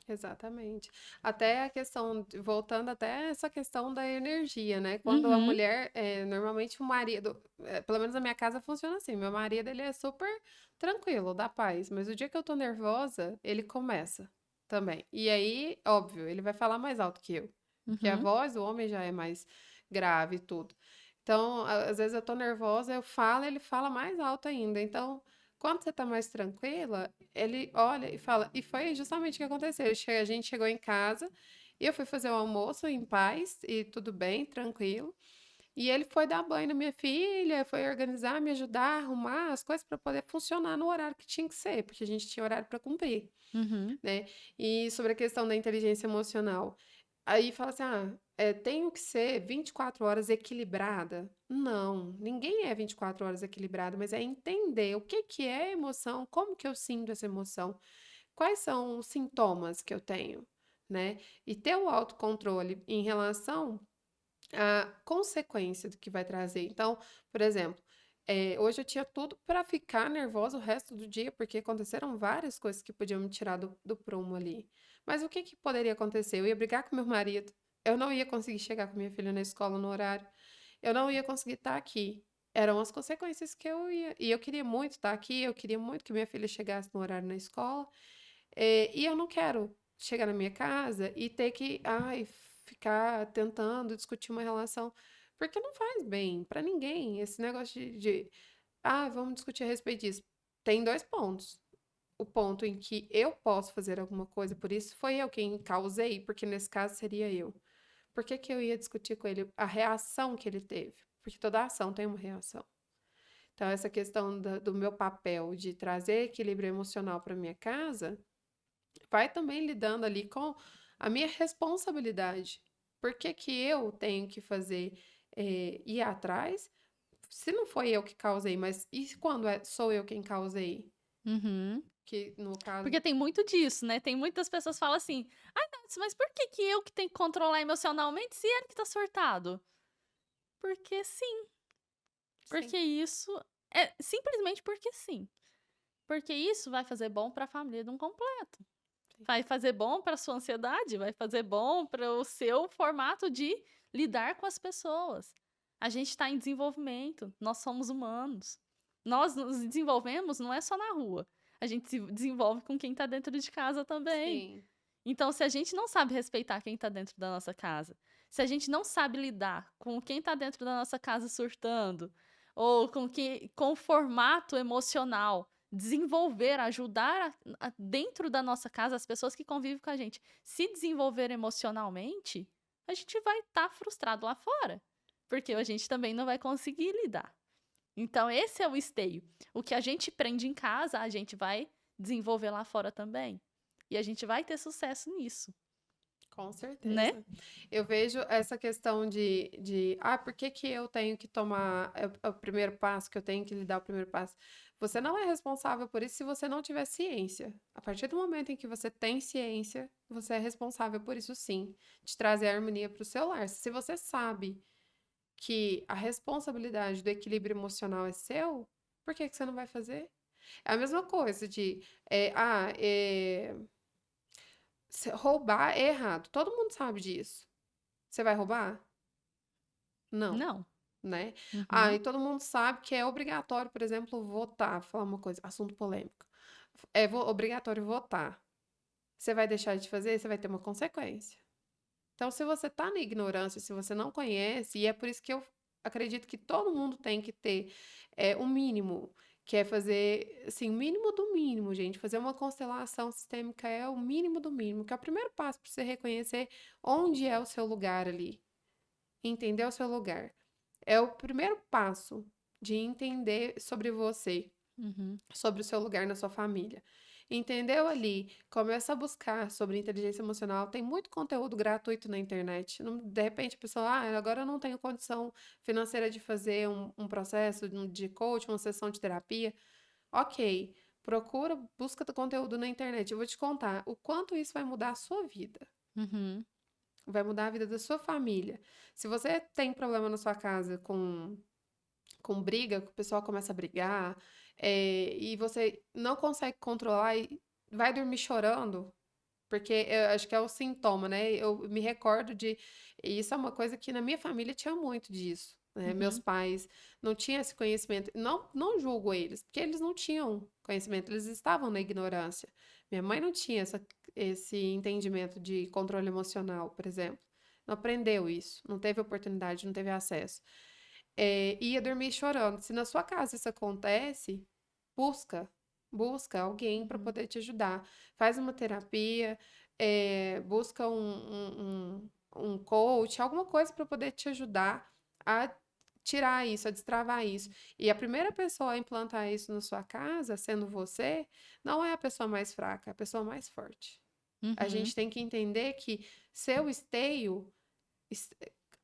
Exatamente. Até a questão, voltando até essa questão da energia, né? Quando a Uhum. mulher, normalmente o marido, pelo menos na minha casa funciona assim, meu marido ele é super tranquilo, da paz, mas o dia que eu tô nervosa, ele começa também. E aí, óbvio, ele vai falar mais alto que eu, porque a Uhum. voz do homem já é mais grave e tudo. Então, às vezes eu tô nervosa, eu falo, ele fala mais alto ainda. Então, quando você tá mais tranquila, ele olha e fala. E foi justamente o que aconteceu. A gente chegou em casa e eu fui fazer o almoço em paz e tudo bem, tranquilo. E ele foi dar banho na minha filha, foi organizar, me ajudar, arrumar as coisas para poder funcionar no horário que tinha que ser, porque a gente tinha horário para cumprir, Uhum. né? E sobre a questão da inteligência emocional, aí fala assim: ah, tenho que ser 24 horas equilibrada. Não, ninguém é 24 horas equilibrado, mas é entender o que que é emoção, como que eu sinto essa emoção, quais são os sintomas que eu tenho, né? E ter o autocontrole em relação a consequência do que vai trazer. Então, por exemplo, hoje eu tinha tudo para ficar nervosa o resto do dia, porque aconteceram várias coisas que podiam me tirar do prumo ali. Mas o que que poderia acontecer? Eu ia brigar com meu marido, eu não ia conseguir chegar com minha filha na escola no horário, eu não ia conseguir estar aqui. Eram as consequências que eu ia. E eu queria muito estar aqui, eu queria muito que minha filha chegasse no horário na escola. E eu não quero chegar na minha casa e ter que, ai, ficar tentando discutir uma relação, porque não faz bem pra ninguém. Esse negócio vamos discutir a respeito disso. Tem dois pontos. O ponto em que eu posso fazer alguma coisa, por isso foi eu quem causei, porque nesse caso seria eu. Por que que eu ia discutir com ele a reação que ele teve? Porque toda ação tem uma reação. Então, essa questão do meu papel de trazer equilíbrio emocional para minha casa vai também lidando ali com a minha responsabilidade. Por que que eu tenho que fazer, ir atrás? Se não foi eu que causei, mas e quando sou eu quem causei? Uhum. Que no caso. Porque tem muito disso, né? Tem muitas pessoas que falam assim: ai, Nath, mas por que que eu que tenho que controlar emocionalmente se ele que tá surtado? Porque sim. Sim, Porque isso é simplesmente porque sim. Porque isso vai fazer bom pra família de um completo. sim, Vai fazer bom pra sua ansiedade, vai fazer bom para o seu formato de lidar com as pessoas. A gente está em desenvolvimento, nós somos humanos. Nós nos desenvolvemos não é só na rua. A gente se desenvolve com quem está dentro de casa também. sim, Então, se a gente não sabe respeitar quem está dentro da nossa casa, se a gente não sabe lidar com quem está dentro da nossa casa surtando, ou com o formato emocional, desenvolver, ajudar dentro da nossa casa as pessoas que convivem com a gente se desenvolver emocionalmente, a gente vai estar frustrado lá fora, porque a gente também não vai conseguir lidar. Então, esse é o esteio. O que a gente prende em casa, a gente vai desenvolver lá fora também. E a gente vai ter sucesso nisso, com né? certeza. Eu vejo essa questão por que que eu tenho que tomar o primeiro passo, que eu tenho que lhe dar o primeiro passo? Você não é responsável por isso se você não tiver ciência. A partir do momento em que você tem ciência, você é responsável por isso sim, de trazer a harmonia para o seu lar. Se você sabe que a responsabilidade do equilíbrio emocional é seu, por que que você não vai fazer? É a mesma coisa de, é, ah, é, roubar é errado. Todo mundo sabe disso. Você vai roubar? Não, Não. né? Uhum. E todo mundo sabe que é obrigatório, por exemplo, votar. Vou falar uma coisa, assunto polêmico. É obrigatório votar. Você vai deixar de fazer, você vai ter uma consequência. Então, se você tá na ignorância, se você não conhece, e é por isso que eu acredito que todo mundo tem que ter o mínimo, que é fazer, assim, o mínimo do mínimo, gente. Fazer uma constelação sistêmica é o mínimo do mínimo, que é o primeiro passo para você reconhecer onde é o seu lugar ali, entender o seu lugar. É o primeiro passo de entender sobre você, Uhum. sobre o seu lugar na sua família. Entendeu ali? Começa a buscar sobre inteligência emocional. Tem muito conteúdo gratuito na internet. De repente a pessoa, agora eu não tenho condição financeira de fazer um processo de coach, uma sessão de terapia. Ok, procura, busca conteúdo na internet. Eu vou te contar o quanto isso vai mudar a sua vida. Uhum. Vai mudar a vida da sua família. Se você tem problema na sua casa com briga, que o pessoal começa a brigar, e você não consegue controlar e vai dormir chorando, porque eu acho que é o sintoma, né? Eu me recordo e isso é uma coisa que na minha família tinha muito disso, né? Meus Uhum. pais não tinham esse conhecimento. Não, não julgo eles, porque eles não tinham conhecimento, eles estavam na ignorância. Minha mãe não tinha esse entendimento de controle emocional, por exemplo. Não aprendeu isso, não teve oportunidade, não teve acesso. Ia dormir chorando. Se na sua casa isso acontece, busca, busca alguém para Uhum. poder te ajudar. Faz uma terapia, busca um coach, alguma coisa para poder te ajudar a tirar isso, a destravar isso. E a primeira pessoa a implantar isso na sua casa, sendo você, não é a pessoa mais fraca, é a pessoa mais forte. A Uhum. gente tem que entender que seu esteio, es-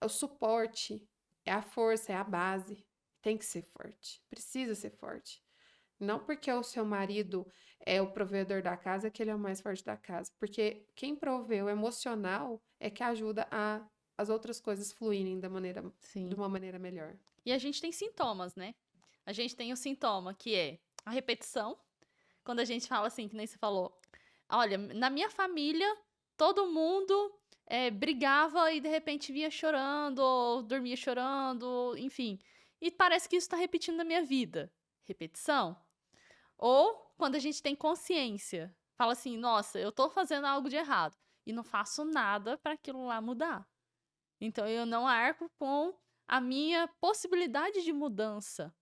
o suporte, é a força, é a base. Tem que ser forte. Precisa ser forte. Não porque o seu marido é o provedor da casa que ele é o mais forte da casa. Porque quem provê o emocional é que ajuda as outras coisas fluírem de Sim. uma maneira melhor. E a gente tem sintomas, né? A gente tem o sintoma que é a repetição. Quando a gente fala assim, que nem você falou, olha, na minha família, todo mundo brigava e de repente vinha chorando, ou dormia chorando, enfim. E parece que isso está repetindo na minha vida. Repetição. Ou quando a gente tem consciência, fala assim, nossa, eu tô fazendo algo de errado e não faço nada para aquilo lá mudar. Então eu não arco com a minha possibilidade de mudança.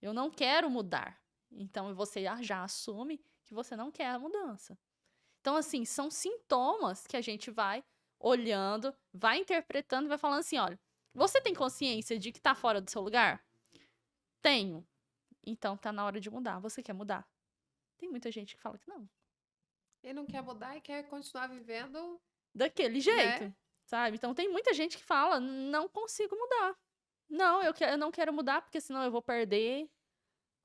Eu não quero mudar. Então você já assume que você não quer a mudança. Então, assim, são sintomas que a gente vai olhando, vai interpretando, vai falando assim: olha, você tem consciência de que tá fora do seu lugar? Tenho. Então tá na hora de mudar. Você quer mudar? Tem muita gente que fala que não. Ele não quer mudar e quer continuar vivendo, Daquele né? jeito, sabe? Então tem muita gente que fala: não consigo mudar. Não, eu não quero mudar porque senão eu vou perder.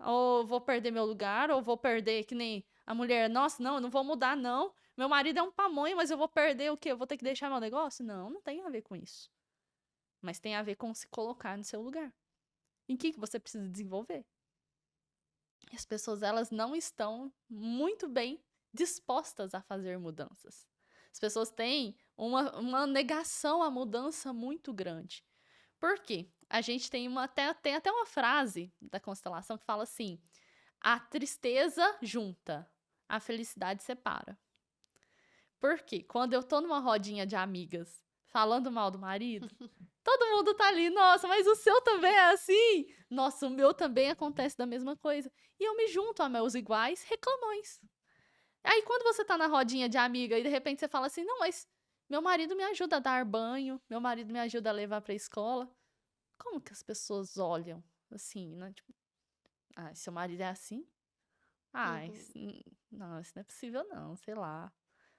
Ou vou perder meu lugar, ou vou perder, que nem a mulher, nossa, não, eu não vou mudar, não. Meu marido é um pamonha, mas eu vou perder o quê? Eu vou ter que deixar meu negócio? Não, não tem a ver com isso. Mas tem a ver com se colocar no seu lugar. Em que você precisa desenvolver? E as pessoas, elas não estão muito bem dispostas a fazer mudanças. As pessoas têm uma negação à mudança muito grande. Por quê? A gente tem tem até uma frase da constelação que fala assim: a tristeza junta, a felicidade separa. Por quê? Quando eu tô numa rodinha de amigas falando mal do marido, todo mundo tá ali, nossa, mas o seu também é assim? Nossa, o meu também acontece da mesma coisa. E eu me junto a meus iguais reclamões. Aí quando você tá na rodinha de amiga e de repente você fala assim: não, mas meu marido me ajuda a dar banho, meu marido me ajuda a levar pra escola. Como que as pessoas olham assim, né? Tipo, ah, seu marido é assim? Ah, Uhum. não, isso não é possível não, sei lá.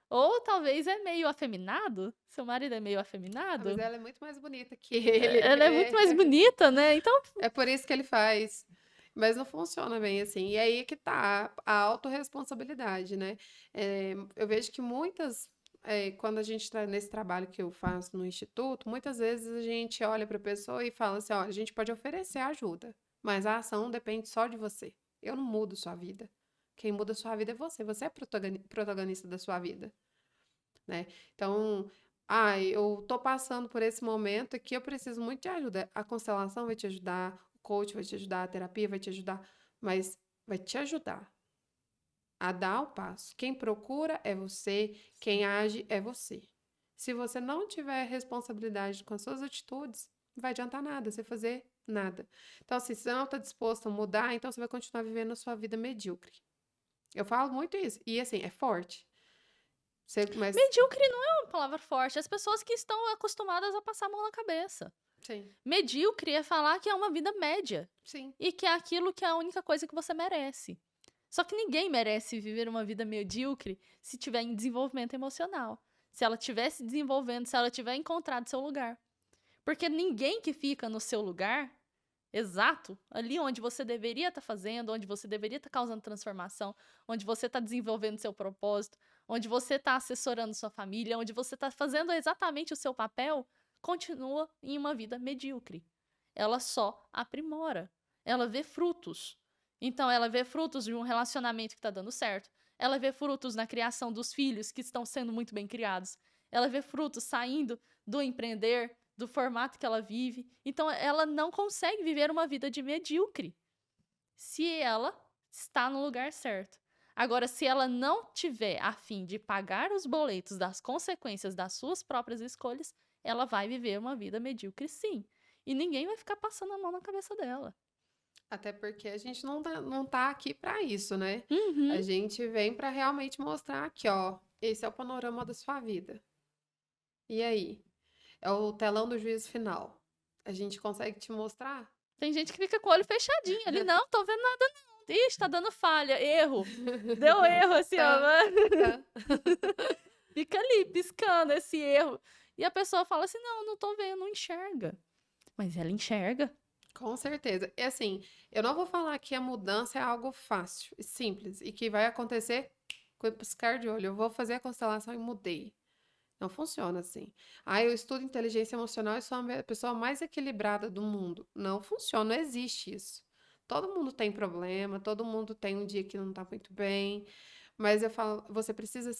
Ou talvez é meio afeminado? Seu marido é meio Ah, mas afeminado? ela é muito mais bonita que ele. Ela é muito mais bonita, né? Então, É por isso que ele faz. Mas não funciona bem assim. E aí que tá a autorresponsabilidade, né? Eu vejo que quando a gente está nesse trabalho que eu faço no instituto, muitas vezes a gente olha para a pessoa e fala assim: ó, a gente pode oferecer ajuda, mas a ação depende só de você. Eu não mudo sua vida. Quem muda sua vida é você. Você é protagonista da sua vida, né? Então, eu tô passando por esse momento aqui, eu preciso muito de ajuda. A constelação vai te ajudar, o coach vai te ajudar, a terapia vai te ajudar, mas vai te ajudar a dar o passo. Quem procura é você, quem age é você. Se você não tiver responsabilidade com as suas atitudes, não vai adiantar nada você fazer nada. Então, assim, se você não está disposto a mudar, então você vai continuar vivendo a sua vida medíocre. Eu falo muito isso. E assim, é forte. Mas, medíocre não é uma palavra forte. As pessoas que estão acostumadas a passar a mão na cabeça. sim, Medíocre é falar que é uma vida média. sim. E que é aquilo que é a única coisa que você merece. Só que ninguém merece viver uma vida medíocre se tiver em desenvolvimento emocional. Se ela estiver se desenvolvendo, se ela tiver encontrado seu lugar. Porque ninguém que fica no seu lugar exato, ali onde você deveria estar fazendo, onde você deveria estar causando transformação, onde você está desenvolvendo seu propósito, onde você está assessorando sua família, onde você está fazendo exatamente o seu papel, continua em uma vida medíocre. Ela só aprimora. Ela vê frutos. Então, ela vê frutos de um relacionamento que está dando certo. Ela vê frutos na criação dos filhos que estão sendo muito bem criados. Ela vê frutos saindo do empreender, do formato que ela vive. Então, ela não consegue viver uma vida de medíocre se ela está no lugar certo. Agora, se ela não tiver a fim de pagar os boletos das consequências das suas próprias escolhas, ela vai viver uma vida medíocre, sim. E ninguém vai ficar passando a mão na cabeça dela. Até porque a gente não tá aqui para isso, né? Uhum. A gente vem para realmente mostrar aqui, ó, esse é o panorama da sua vida. E aí? É o telão do juízo final. A gente consegue te mostrar? Tem gente que fica com o olho fechadinho ali, não, tô vendo nada não. Ixi, tá dando falha, erro. Deu erro, assim, ó. Tá, tá. Fica ali piscando esse erro. E a pessoa fala assim: não, não tô vendo, não enxerga. Mas ela enxerga. Com certeza. E assim, eu não vou falar que a mudança é algo fácil e simples e que vai acontecer com o piscar de olho. Eu vou fazer a constelação e mudei. Não funciona assim. Ah, eu estudo inteligência emocional e sou a pessoa mais equilibrada do mundo. Não funciona, não existe isso. Todo mundo tem problema, todo mundo tem um dia que não tá muito bem, mas eu falo, você precisa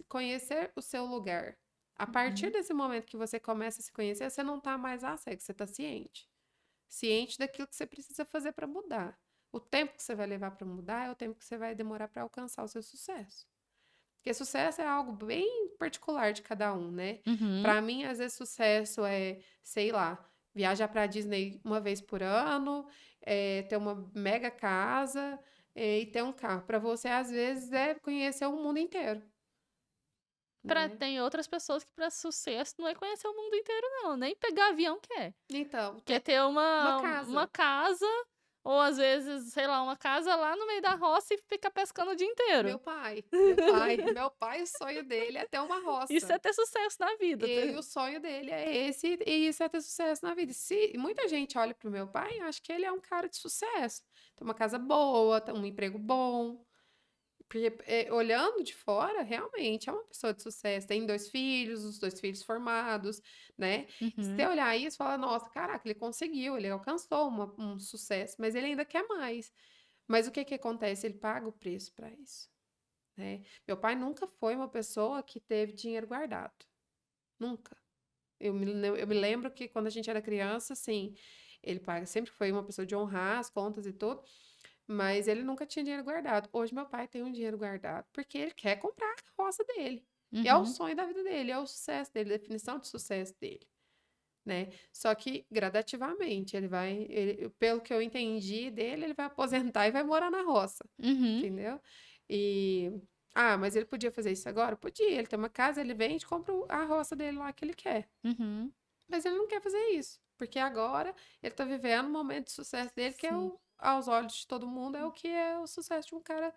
conhecer o seu lugar. A partir Uhum. desse momento que você começa a se conhecer, você não tá mais cego, você tá ciente. Ciente daquilo que você precisa fazer para mudar. O tempo que você vai levar para mudar é o tempo que você vai demorar para alcançar o seu sucesso. Porque sucesso é algo bem particular de cada um, né? Uhum. Para mim, às vezes, sucesso é, sei lá, viajar para Disney uma vez por ano, ter uma mega casa, e ter um carro. Para você, às vezes, é conhecer o mundo inteiro, né? Tem outras pessoas que, para sucesso, não é conhecer o mundo inteiro, não. Nem pegar avião quer. Então, Quer ter uma uma casa. casa, ou às vezes, sei lá, uma casa lá no meio da roça e ficar pescando o dia inteiro. Meu pai, o sonho dele é ter uma Isso roça. é ter sucesso na vida. E o sonho dele é esse, e isso é ter sucesso na vida. Se muita gente olha pro meu pai, acha que ele é um cara de sucesso. Tem uma casa boa, tem um emprego bom. Porque, olhando de fora, realmente é uma pessoa de sucesso. Tem 2 filhos, os 2 filhos formados, né? E se você Uhum. olhar isso, fala, nossa, caraca, ele conseguiu, ele alcançou um sucesso, mas ele ainda quer mais. Mas o que que acontece? Ele paga o preço para isso, né? Meu pai nunca foi uma pessoa que teve dinheiro guardado. Nunca. Eu me lembro que quando a gente era criança, assim, ele paga, sempre foi uma pessoa de honrar as contas e tudo, mas ele nunca tinha dinheiro guardado. Hoje meu pai tem um dinheiro guardado porque ele quer comprar a roça dele. E é o Uhum. sonho da vida dele, é o sucesso dele, a definição de sucesso dele, né? Só que gradativamente, pelo que eu entendi dele, ele vai aposentar e vai morar na roça, Uhum. entendeu? E mas ele podia fazer isso agora? Podia. Ele tem uma casa, ele vende, compra a roça dele lá que ele quer. Uhum. Mas ele não quer fazer isso, porque agora ele tá vivendo um momento de sucesso dele que Sim. aos olhos de todo mundo, é o que é o sucesso de um cara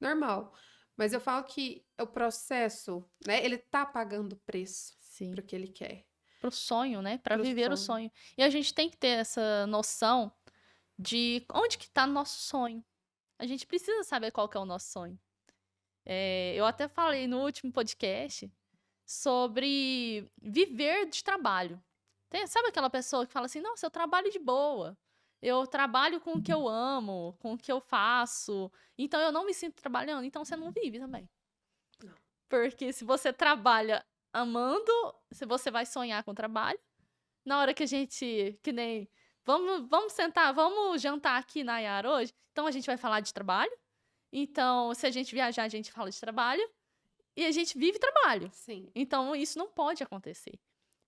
normal. Mas eu falo que o processo, né? Ele tá pagando preço Sim. pro que ele quer, Pro sonho, né? Para pro viver o sonho. sonho. E a gente tem que ter essa noção de onde que tá no nosso sonho. A gente precisa saber qual que é o nosso sonho. Eu até falei no último podcast sobre viver de trabalho. Sabe aquela pessoa que fala assim: nossa, eu trabalho de boa. Eu trabalho com o que eu amo, com o que eu faço. Então eu não me sinto trabalhando. Então você não vive também. Não. Porque se você trabalha amando, se você vai sonhar com o trabalho, na hora que a gente, que nem, vamos sentar, vamos jantar aqui na Yara hoje, então a gente vai falar de trabalho. Então, se a gente viajar, a gente fala de trabalho e a gente vive trabalho. Sim, Então, isso não pode acontecer.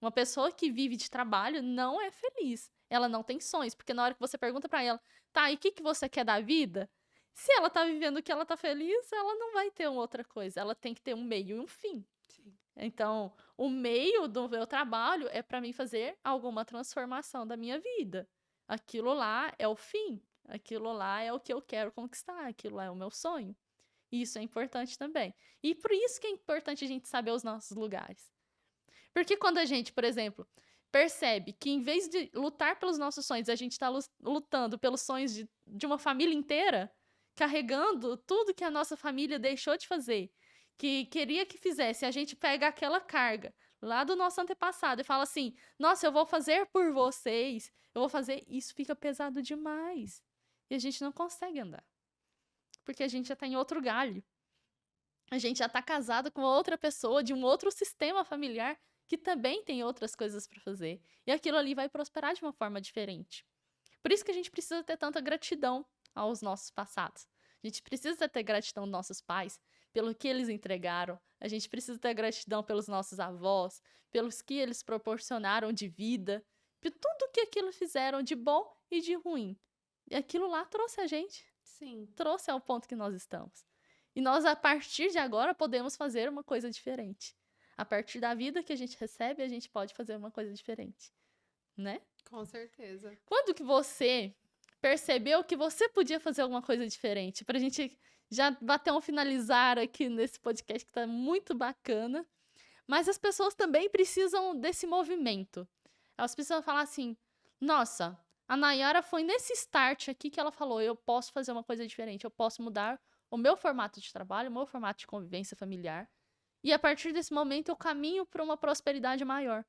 Uma pessoa que vive de trabalho não é feliz. Ela não tem sonhos, porque na hora que você pergunta pra ela, tá, e o que que você quer da vida? Se ela tá vivendo o que ela tá feliz, ela não vai ter uma outra coisa. Ela tem que ter um meio e um fim. sim, Então, o meio do meu trabalho é para mim fazer alguma transformação da minha vida. Aquilo lá é o fim. Aquilo lá é o que eu quero conquistar. Aquilo lá é o meu sonho. Isso é importante também. E por isso que é importante a gente saber os nossos lugares. Porque quando a gente, por exemplo, percebe que em vez de lutar pelos nossos sonhos, a gente está lutando pelos sonhos de uma família inteira, carregando tudo que a nossa família deixou de fazer, que queria que fizesse, a gente pega aquela carga lá do nosso antepassado e fala assim: nossa, eu vou fazer por vocês, eu vou fazer. Isso fica pesado demais. E a gente não consegue andar. Porque a gente já está em outro galho. A gente já tá casado com outra pessoa de um outro sistema familiar que também tem outras coisas para fazer. E aquilo ali vai prosperar de uma forma diferente. Por isso que a gente precisa ter tanta gratidão aos nossos passados. A gente precisa ter gratidão aos nossos pais pelo que eles entregaram. A gente precisa ter gratidão pelos nossos avós, pelos que eles proporcionaram de vida, por tudo que aquilo fizeram de bom e de ruim. E aquilo lá trouxe a gente, sim. trouxe ao ponto que nós estamos. E nós, a partir de agora, podemos fazer uma coisa diferente. A partir da vida que a gente recebe, a gente pode fazer uma coisa diferente. né? Com certeza. Quando que você percebeu que você podia fazer alguma coisa diferente? Pra gente já bater um finalizar aqui nesse podcast que tá muito bacana. Mas as pessoas também precisam desse movimento. Elas precisam falar assim: nossa, a Nayara foi nesse start aqui que ela falou: eu posso fazer uma coisa diferente, eu posso mudar o meu formato de trabalho, o meu formato de convivência familiar. E a partir desse momento eu caminho para uma prosperidade maior.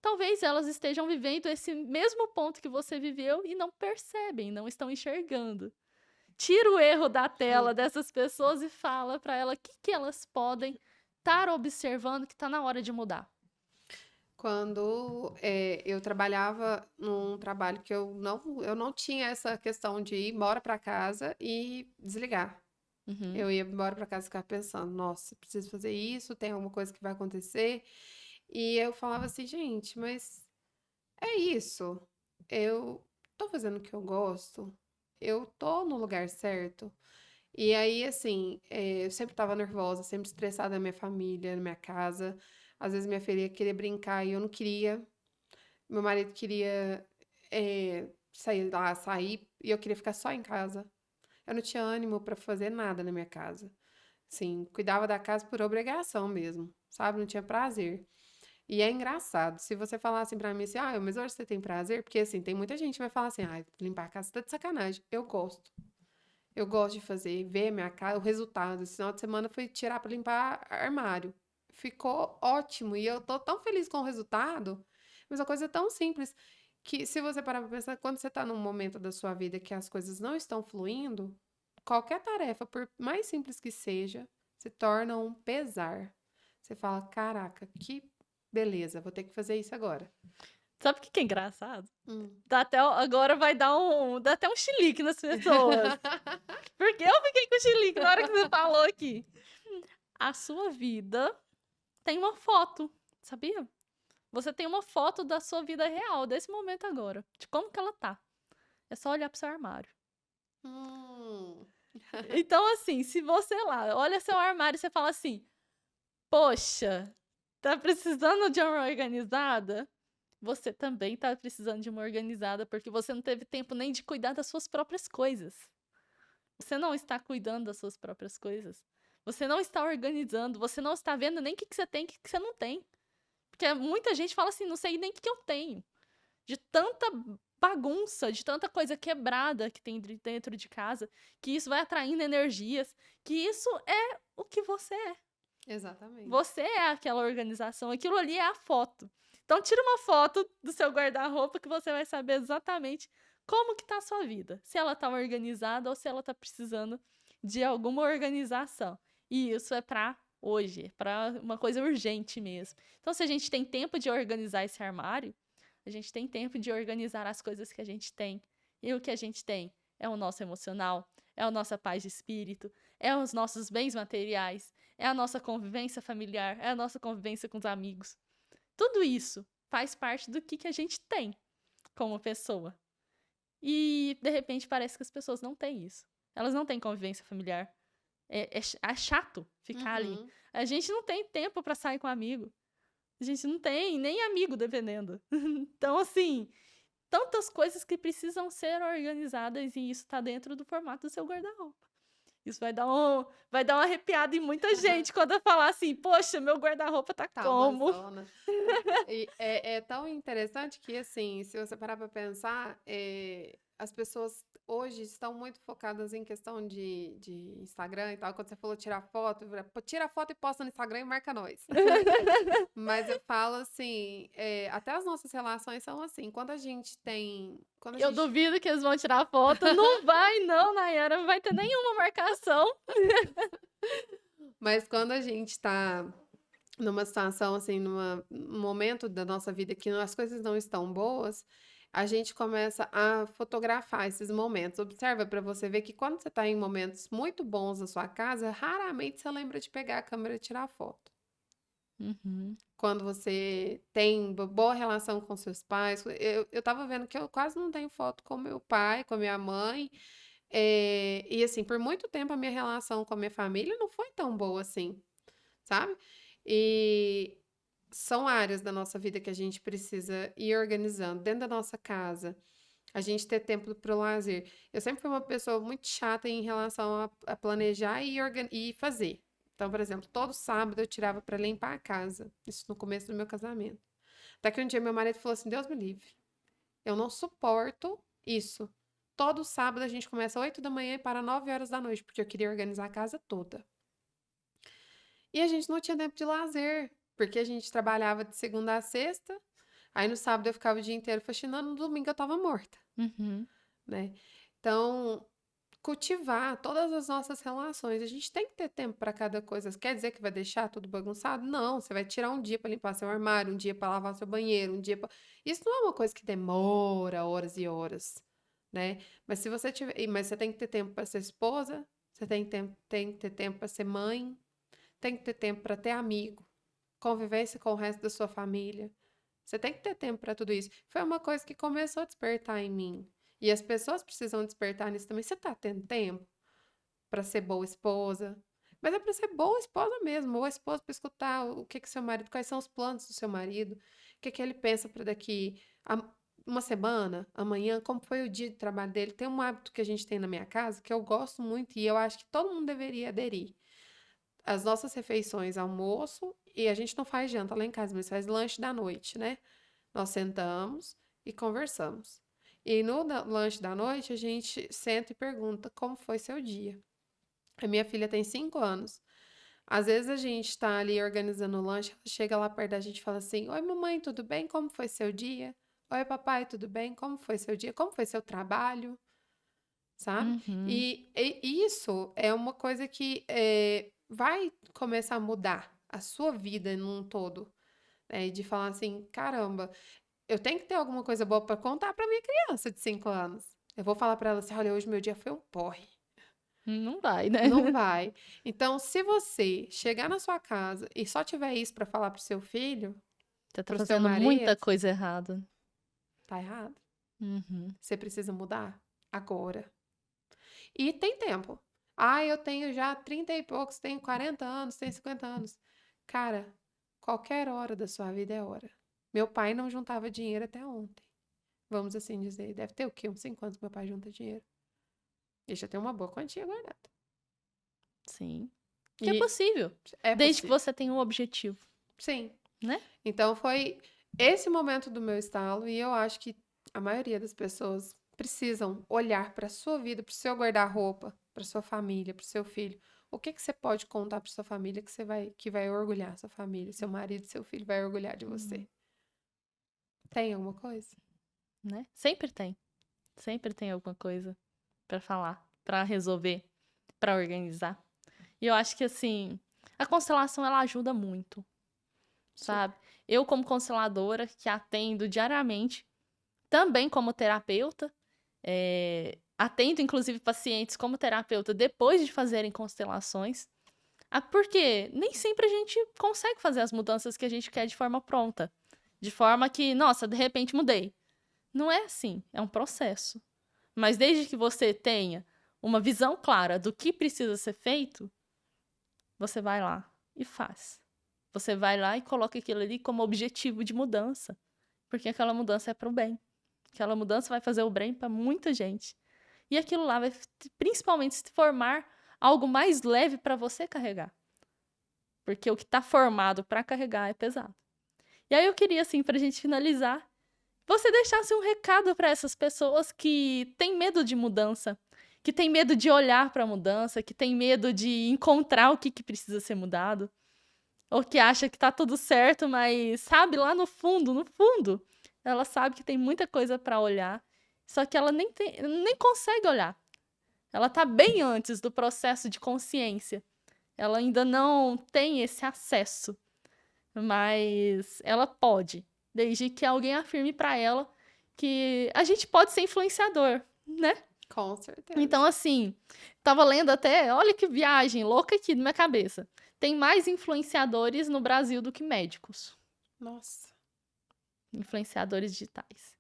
Talvez elas estejam vivendo esse mesmo ponto que você viveu e não percebem, não estão enxergando. Tira o erro da tela dessas pessoas e fala para ela o que elas podem estar observando que está na hora de mudar. Quando eu trabalhava num trabalho que eu não tinha essa questão de ir embora para casa e desligar. Uhum. Eu ia embora para casa e ficava pensando, nossa, preciso fazer isso, tem alguma coisa que vai acontecer. E eu falava assim, gente, mas é isso. Eu tô fazendo o que eu gosto. Eu tô no lugar certo. E aí, assim, eu sempre tava nervosa, sempre estressada na minha família, na minha casa. Às vezes minha filha queria brincar e eu não queria. Meu marido queria sair, e eu queria ficar só em casa. Eu não tinha ânimo pra fazer nada na minha casa. Sim, cuidava da casa por obrigação mesmo, sabe? Não tinha prazer. E é engraçado, se você falar assim pra mim assim, mas hoje você tem prazer? Porque assim, tem muita gente que vai falar assim, limpar a casa tá de sacanagem. Eu gosto. Eu gosto de fazer, ver minha casa, o resultado. Esse final de semana foi tirar pra limpar armário. Ficou ótimo e eu tô tão feliz com o resultado. Mas uma coisa tão simples que se você parar pra pensar, quando você tá num momento da sua vida que as coisas não estão fluindo, qualquer tarefa, por mais simples que seja, se torna um pesar. Você fala, caraca, que beleza, vou ter que fazer isso agora. Sabe o que é engraçado? Hum. Agora vai dá até um chilique nas pessoas. Porque eu fiquei com chilique na hora que você falou aqui. A sua vida tem uma foto, sabia? Você tem uma foto da sua vida real, desse momento agora, de como que ela tá. É só olhar pro seu armário. Hum. Então, assim, se você lá olha seu armário e você fala assim, poxa, tá precisando de uma organizada? Você também tá precisando de uma organizada, porque você não teve tempo nem de cuidar das suas próprias coisas. Você não está cuidando das suas próprias coisas. Você não está organizando, você não está vendo nem o que você tem e o que você não tem. Porque muita gente fala assim, não sei nem o que eu tenho. De tanta bagunça, de tanta coisa quebrada que tem dentro de casa, que isso vai atraindo energias, que isso é o que você é. Exatamente. Você é aquela organização, aquilo ali é a foto. Então tira uma foto do seu guarda-roupa que você vai saber exatamente como que tá a sua vida. Se ela tá organizada ou se ela tá precisando de alguma organização. E isso é pra hoje, é pra uma coisa urgente mesmo. Então se a gente tem tempo de organizar esse armário, a gente tem tempo de organizar as coisas que a gente tem. E o que a gente tem é o nosso emocional, é a nossa paz de espírito, é os nossos bens materiais, é a nossa convivência familiar, é a nossa convivência com os amigos. Tudo isso faz parte do que a gente tem como pessoa. E, de repente, parece que as pessoas não têm isso. Elas não têm convivência familiar. É chato ficar ali. Uhum. A gente não tem tempo para sair com amigo. A gente não tem nem amigo, dependendo. Então, assim, tantas coisas que precisam ser organizadas e isso tá dentro do formato do seu guarda-roupa. Isso vai dar uma arrepiada em muita gente quando eu falar assim, poxa, meu guarda-roupa tá Tá uma como? zona. E é tão interessante que, assim, se você parar para pensar, as pessoas hoje estão muito focadas em questão de Instagram e tal. Quando você falou tirar foto, "Pô, tira a foto e posta no Instagram e marca nós." Mas eu falo assim, até as nossas relações são assim. Quando a gente tem. Quando a Eu gente. duvido que eles vão tirar foto. Não vai, não, Nayara. Não vai ter nenhuma marcação. Mas quando a gente tá numa situação assim, num momento da nossa vida que as coisas não estão boas, a gente começa a fotografar esses momentos. Observa para você ver que quando você está em momentos muito bons na sua casa, raramente você lembra de pegar a câmera e tirar foto. Uhum. Quando você tem boa relação com seus pais, eu tava vendo que eu quase não tenho foto com meu pai, com minha mãe, e assim, por muito tempo a minha relação com a minha família não foi tão boa assim, sabe? E são áreas da nossa vida que a gente precisa ir organizando. Dentro da nossa casa, a gente ter tempo para o lazer. Eu sempre fui uma pessoa muito chata em relação a planejar e fazer. Então, por exemplo, todo sábado eu tirava para limpar a casa. Isso no começo do meu casamento. Até que um dia meu marido falou assim: Deus me livre. Eu não suporto isso. Todo sábado a gente começa às 8 da manhã e para 9 horas da noite, porque eu queria organizar a casa toda. E a gente não tinha tempo de lazer, porque a gente trabalhava de segunda a sexta, aí no sábado eu ficava o dia inteiro faxinando, no domingo eu tava morta, Uhum. né? Então, cultivar todas as nossas relações. A gente tem que ter tempo para cada coisa. Quer dizer que vai deixar tudo bagunçado? Não, você vai tirar um dia para limpar seu armário, um dia para lavar seu banheiro, um dia para. Isso não é uma coisa que demora horas e horas, né? Mas se você tiver, mas você tem que ter tempo para ser esposa, você tem que ter tempo para ser mãe, tem que ter tempo para ter amigo, convivência com o resto da sua família. Você tem que ter tempo para tudo isso. Foi uma coisa que começou a despertar em mim. E as pessoas precisam despertar nisso também. Você tá tendo tempo para ser boa esposa? Mas é para ser boa esposa mesmo, boa esposa para escutar o que que seu marido, quais são os planos do seu marido, o que que ele pensa para daqui a uma semana, amanhã, como foi o dia de trabalho dele. Tem um hábito que a gente tem na minha casa que eu gosto muito e eu acho que todo mundo deveria aderir. As nossas refeições, almoço, e a gente não faz janta lá em casa, mas faz lanche da noite, né? Nós sentamos e conversamos. E no lanche da noite, a gente senta e pergunta como foi seu dia. A minha filha tem 5 anos. Às vezes a gente está ali organizando o lanche, ela chega lá perto da gente e fala assim: Oi, mamãe, tudo bem? Como foi seu dia? Oi, papai, tudo bem? Como foi seu dia? Como foi seu trabalho? Sabe? Uhum. E isso é uma coisa que vai começar a mudar a sua vida num todo. Né? De falar assim: caramba, eu tenho que ter alguma coisa boa para contar para minha criança de 5 anos. Eu vou falar para ela assim: olha, hoje meu dia foi um porre. Não vai, né? Não vai. Então, se você chegar na sua casa e só tiver isso para falar pro seu filho, Você tá pro seu fazendo muita marido, coisa errada. tá errado. Uhum. Você precisa mudar agora. E tem tempo. Ah, eu tenho já 30 e poucos, tenho 40 anos, tenho 50 anos. Cara, qualquer hora da sua vida é hora. Meu pai não juntava dinheiro até ontem. Vamos assim dizer. Deve ter o quê? Uns 5 anos que meu pai junta dinheiro. Ele já tem uma boa quantia guardada. Sim. Que é E possível. é Desde que possível. você tenha um objetivo, Sim. né? Então foi esse momento do meu estalo e eu acho que a maioria das pessoas precisam olhar para a sua vida, para o seu guarda-roupa, para sua família, para o seu filho. O que que você pode contar para sua família que vai orgulhar sua família, seu marido, seu filho vai orgulhar de você? Uhum. Tem alguma coisa? Né? Sempre tem. Sempre tem alguma coisa pra falar, pra resolver, pra organizar. E eu acho que assim, a constelação ela ajuda muito, sabe? Super. Eu como consteladora que atendo diariamente, também como terapeuta, atendo inclusive pacientes como terapeuta depois de fazerem constelações. Porque nem sempre a gente consegue fazer as mudanças que a gente quer de forma pronta. De forma que, nossa, de repente mudei. Não é assim, é um processo. Mas desde que você tenha uma visão clara do que precisa ser feito, você vai lá e faz. Você vai lá e coloca aquilo ali como objetivo de mudança. Porque aquela mudança é para o bem. Aquela mudança vai fazer o bem para muita gente. E aquilo lá vai principalmente se formar algo mais leve para você carregar. Porque o que está formado para carregar é pesado. E aí eu queria, assim, para a gente finalizar, você deixasse um recado para essas pessoas que têm medo de mudança, que têm medo de olhar para a mudança, que têm medo de encontrar o que precisa ser mudado, ou que acha que tá tudo certo, mas sabe lá no fundo, ela sabe que tem muita coisa para olhar, só que ela nem consegue olhar. Ela tá bem antes do processo de consciência. Ela ainda não tem esse acesso, mas ela pode, desde que alguém afirme para ela que a gente pode ser influenciador, né? Com certeza. Então, assim, tava lendo até, olha que viagem louca aqui na minha cabeça. Tem mais influenciadores no Brasil do que médicos, Nossa. influenciadores digitais.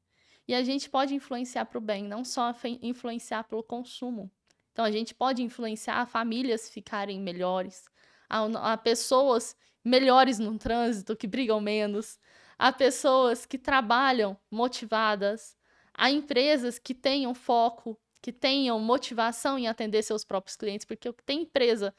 E a gente pode influenciar para o bem, não só influenciar pelo consumo. Então, a gente pode influenciar famílias ficarem melhores, a pessoas melhores no trânsito, que brigam menos, a pessoas que trabalham motivadas, a empresas que tenham foco, que tenham motivação em atender seus próprios clientes, porque tem empresa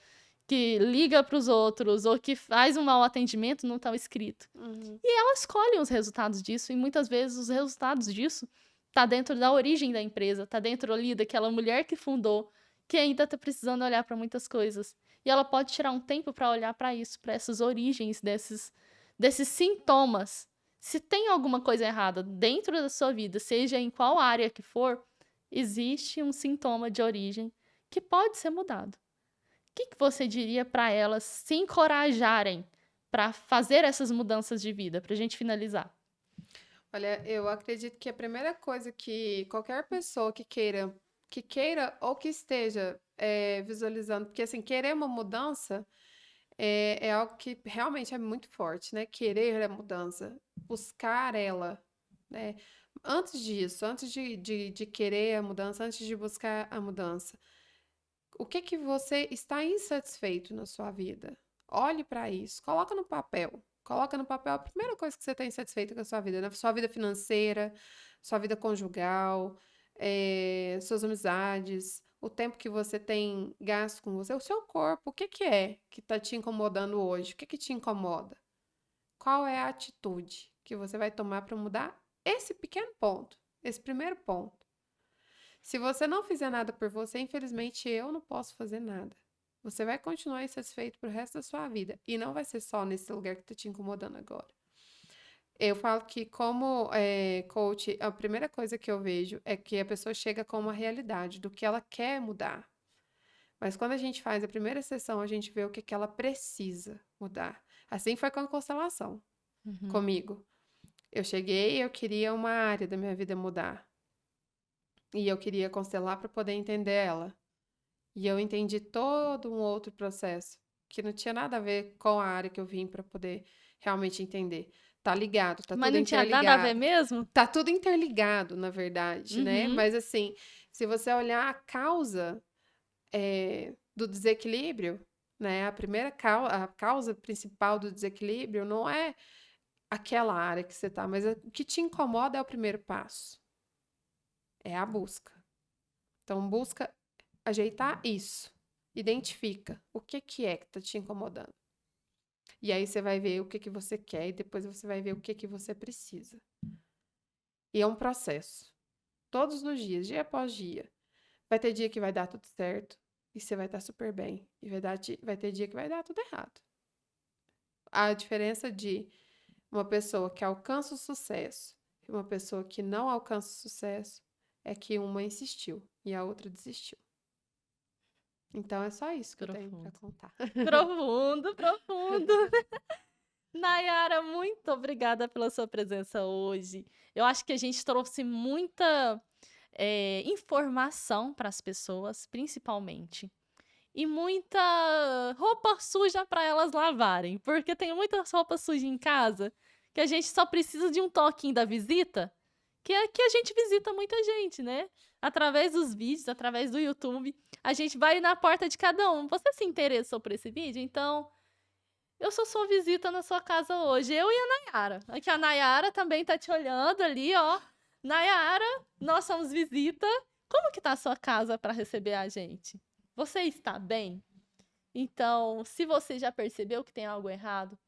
que liga para os outros ou que faz um mau atendimento não está escrito. Uhum. E elas escolhem os resultados disso, e muitas vezes os resultados disso tá dentro da origem da empresa, tá dentro ali daquela mulher que fundou, que ainda tá precisando olhar para muitas coisas. E ela pode tirar um tempo para olhar para isso, para essas origens desses sintomas. Se tem alguma coisa errada dentro da sua vida, seja em qual área que for, existe um sintoma de origem que pode ser mudado. O que você diria para elas se encorajarem para fazer essas mudanças de vida, para a gente finalizar? Olha, eu acredito que a primeira coisa que qualquer pessoa que queira ou que esteja visualizando, porque assim, querer uma mudança é algo que realmente é muito forte, né? Querer a mudança, buscar ela, né? Antes disso, antes de querer a mudança, antes de buscar a mudança, o que que você está insatisfeito na sua vida? Olhe para isso, coloca no papel. Coloca no papel a primeira coisa que você está insatisfeito com a sua vida, na sua vida financeira, sua vida conjugal, suas amizades, o tempo que você tem gasto com você, o seu corpo, o que que é que está te incomodando hoje? O que que te incomoda? Qual é a atitude que você vai tomar para mudar esse pequeno ponto, esse primeiro ponto? Se você não fizer nada por você, infelizmente eu não posso fazer nada. Você vai continuar insatisfeito pro resto da sua vida. E não vai ser só nesse lugar que tá te incomodando agora. Eu falo que, como coach, a primeira coisa que eu vejo é que a pessoa chega com uma realidade do que ela quer mudar. Mas quando a gente faz a primeira sessão, a gente vê o que ela precisa mudar. Assim foi com a constelação Uhum. comigo. Eu cheguei e eu queria uma área da minha vida mudar. E eu queria constelar para poder entender ela. E eu entendi todo um outro processo que não tinha nada a ver com a área que eu vim para poder realmente entender. Tá ligado, tá Mas tudo não tinha nada a ver interligado. mesmo? Tá tudo interligado, na verdade, né? Uhum. Mas assim, se você olhar a causa do desequilíbrio, né? A causa principal do desequilíbrio não é aquela área que você tá, mas o que te incomoda é o primeiro passo. É a busca. Então, busca ajeitar isso. Identifica o que é que tá te incomodando. E aí você vai ver o que você quer e depois você vai ver o que você precisa. E é um processo. Todos os dias, dia após dia. Vai ter dia que vai dar tudo certo e você vai estar super bem. E vai ter dia que vai dar tudo errado. A diferença de uma pessoa que alcança o sucesso e uma pessoa que não alcança o sucesso é que uma insistiu e a outra desistiu. Então é só isso que eu tenho para Profundo. contar. Profundo, profundo. Nayara, muito obrigada pela sua presença hoje. Eu acho que a gente trouxe muita informação para as pessoas, principalmente. E muita roupa suja para elas lavarem. Porque tem muitas roupas sujas em casa que a gente só precisa de um toquinho da visita, que é que a gente visita muita gente, né? Através dos vídeos, através do YouTube. A gente vai na porta de cada um. Você se interessou por esse vídeo? Então, eu sou sua visita na sua casa hoje. Eu e a Nayara. Aqui a Nayara também tá te olhando ali, ó. Nayara, nós somos visita. Como que tá a sua casa para receber a gente? Você está bem? Então, se você já percebeu que tem algo errado,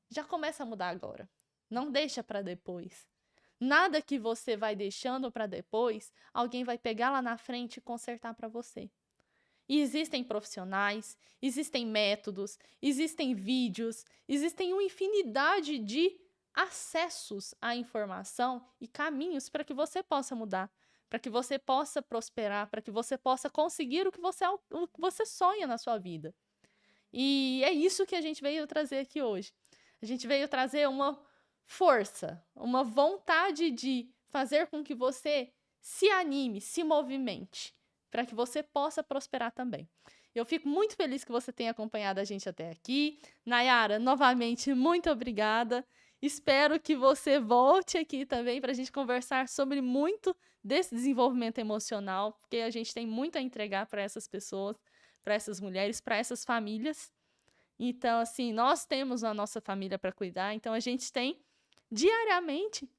já começa a mudar agora. Não deixa para depois. Nada que você vai deixando para depois, alguém vai pegar lá na frente e consertar para você. E existem profissionais, existem métodos, existem vídeos, existem uma infinidade de acessos à informação e caminhos para que você possa mudar, para que você possa prosperar, para que você possa conseguir o que você sonha na sua vida. E é isso que a gente veio trazer aqui hoje. A gente veio trazer uma força, uma vontade de fazer com que você se anime, se movimente, para que você possa prosperar também. Eu fico muito feliz que você tenha acompanhado a gente até aqui. Nayara, novamente, muito obrigada. Espero que você volte aqui também para a gente conversar sobre muito desse desenvolvimento emocional, porque a gente tem muito a entregar para essas pessoas, para essas mulheres, para essas famílias. Então, assim, nós temos a nossa família para cuidar, então a gente tem diariamente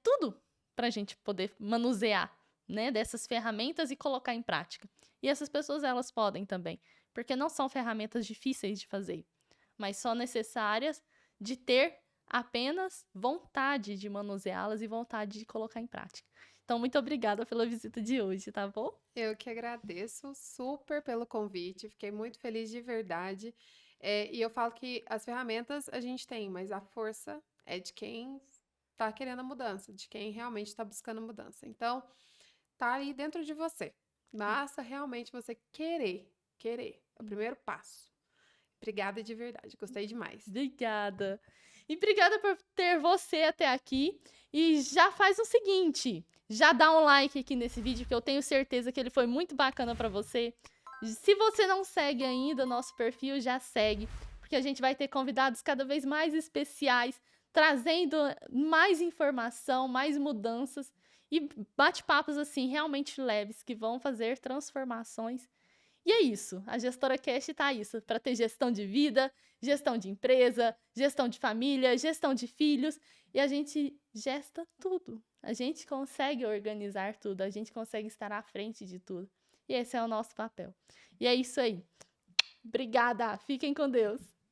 tudo para a gente poder manusear, né, dessas ferramentas e colocar em prática. E essas pessoas, elas podem também, porque não são ferramentas difíceis de fazer, mas só necessárias de ter apenas vontade de manuseá-las e vontade de colocar em prática. Então, muito obrigada pela visita de hoje, tá bom? Eu que agradeço super pelo convite, fiquei muito feliz de verdade. E eu falo que as ferramentas a gente tem, mas a força é de quem está querendo a mudança, de quem realmente está buscando mudança. Então, tá aí dentro de você. Basta realmente você querer, querer. É o primeiro passo. Obrigada de verdade, gostei demais. Obrigada. E obrigada por ter você até aqui. E já faz o seguinte, já dá um like aqui nesse vídeo, que eu tenho certeza que ele foi muito bacana pra você. Se você não segue ainda o nosso perfil, já segue, porque a gente vai ter convidados cada vez mais especiais, trazendo mais informação, mais mudanças e bate-papos assim realmente leves que vão fazer transformações. E é isso, a Gestora Cast tá isso, para ter gestão de vida, gestão de empresa, gestão de família, gestão de filhos, e a gente gesta tudo. A gente consegue organizar tudo, a gente consegue estar à frente de tudo. E esse é o nosso papel. E é isso aí. Obrigada, fiquem com Deus.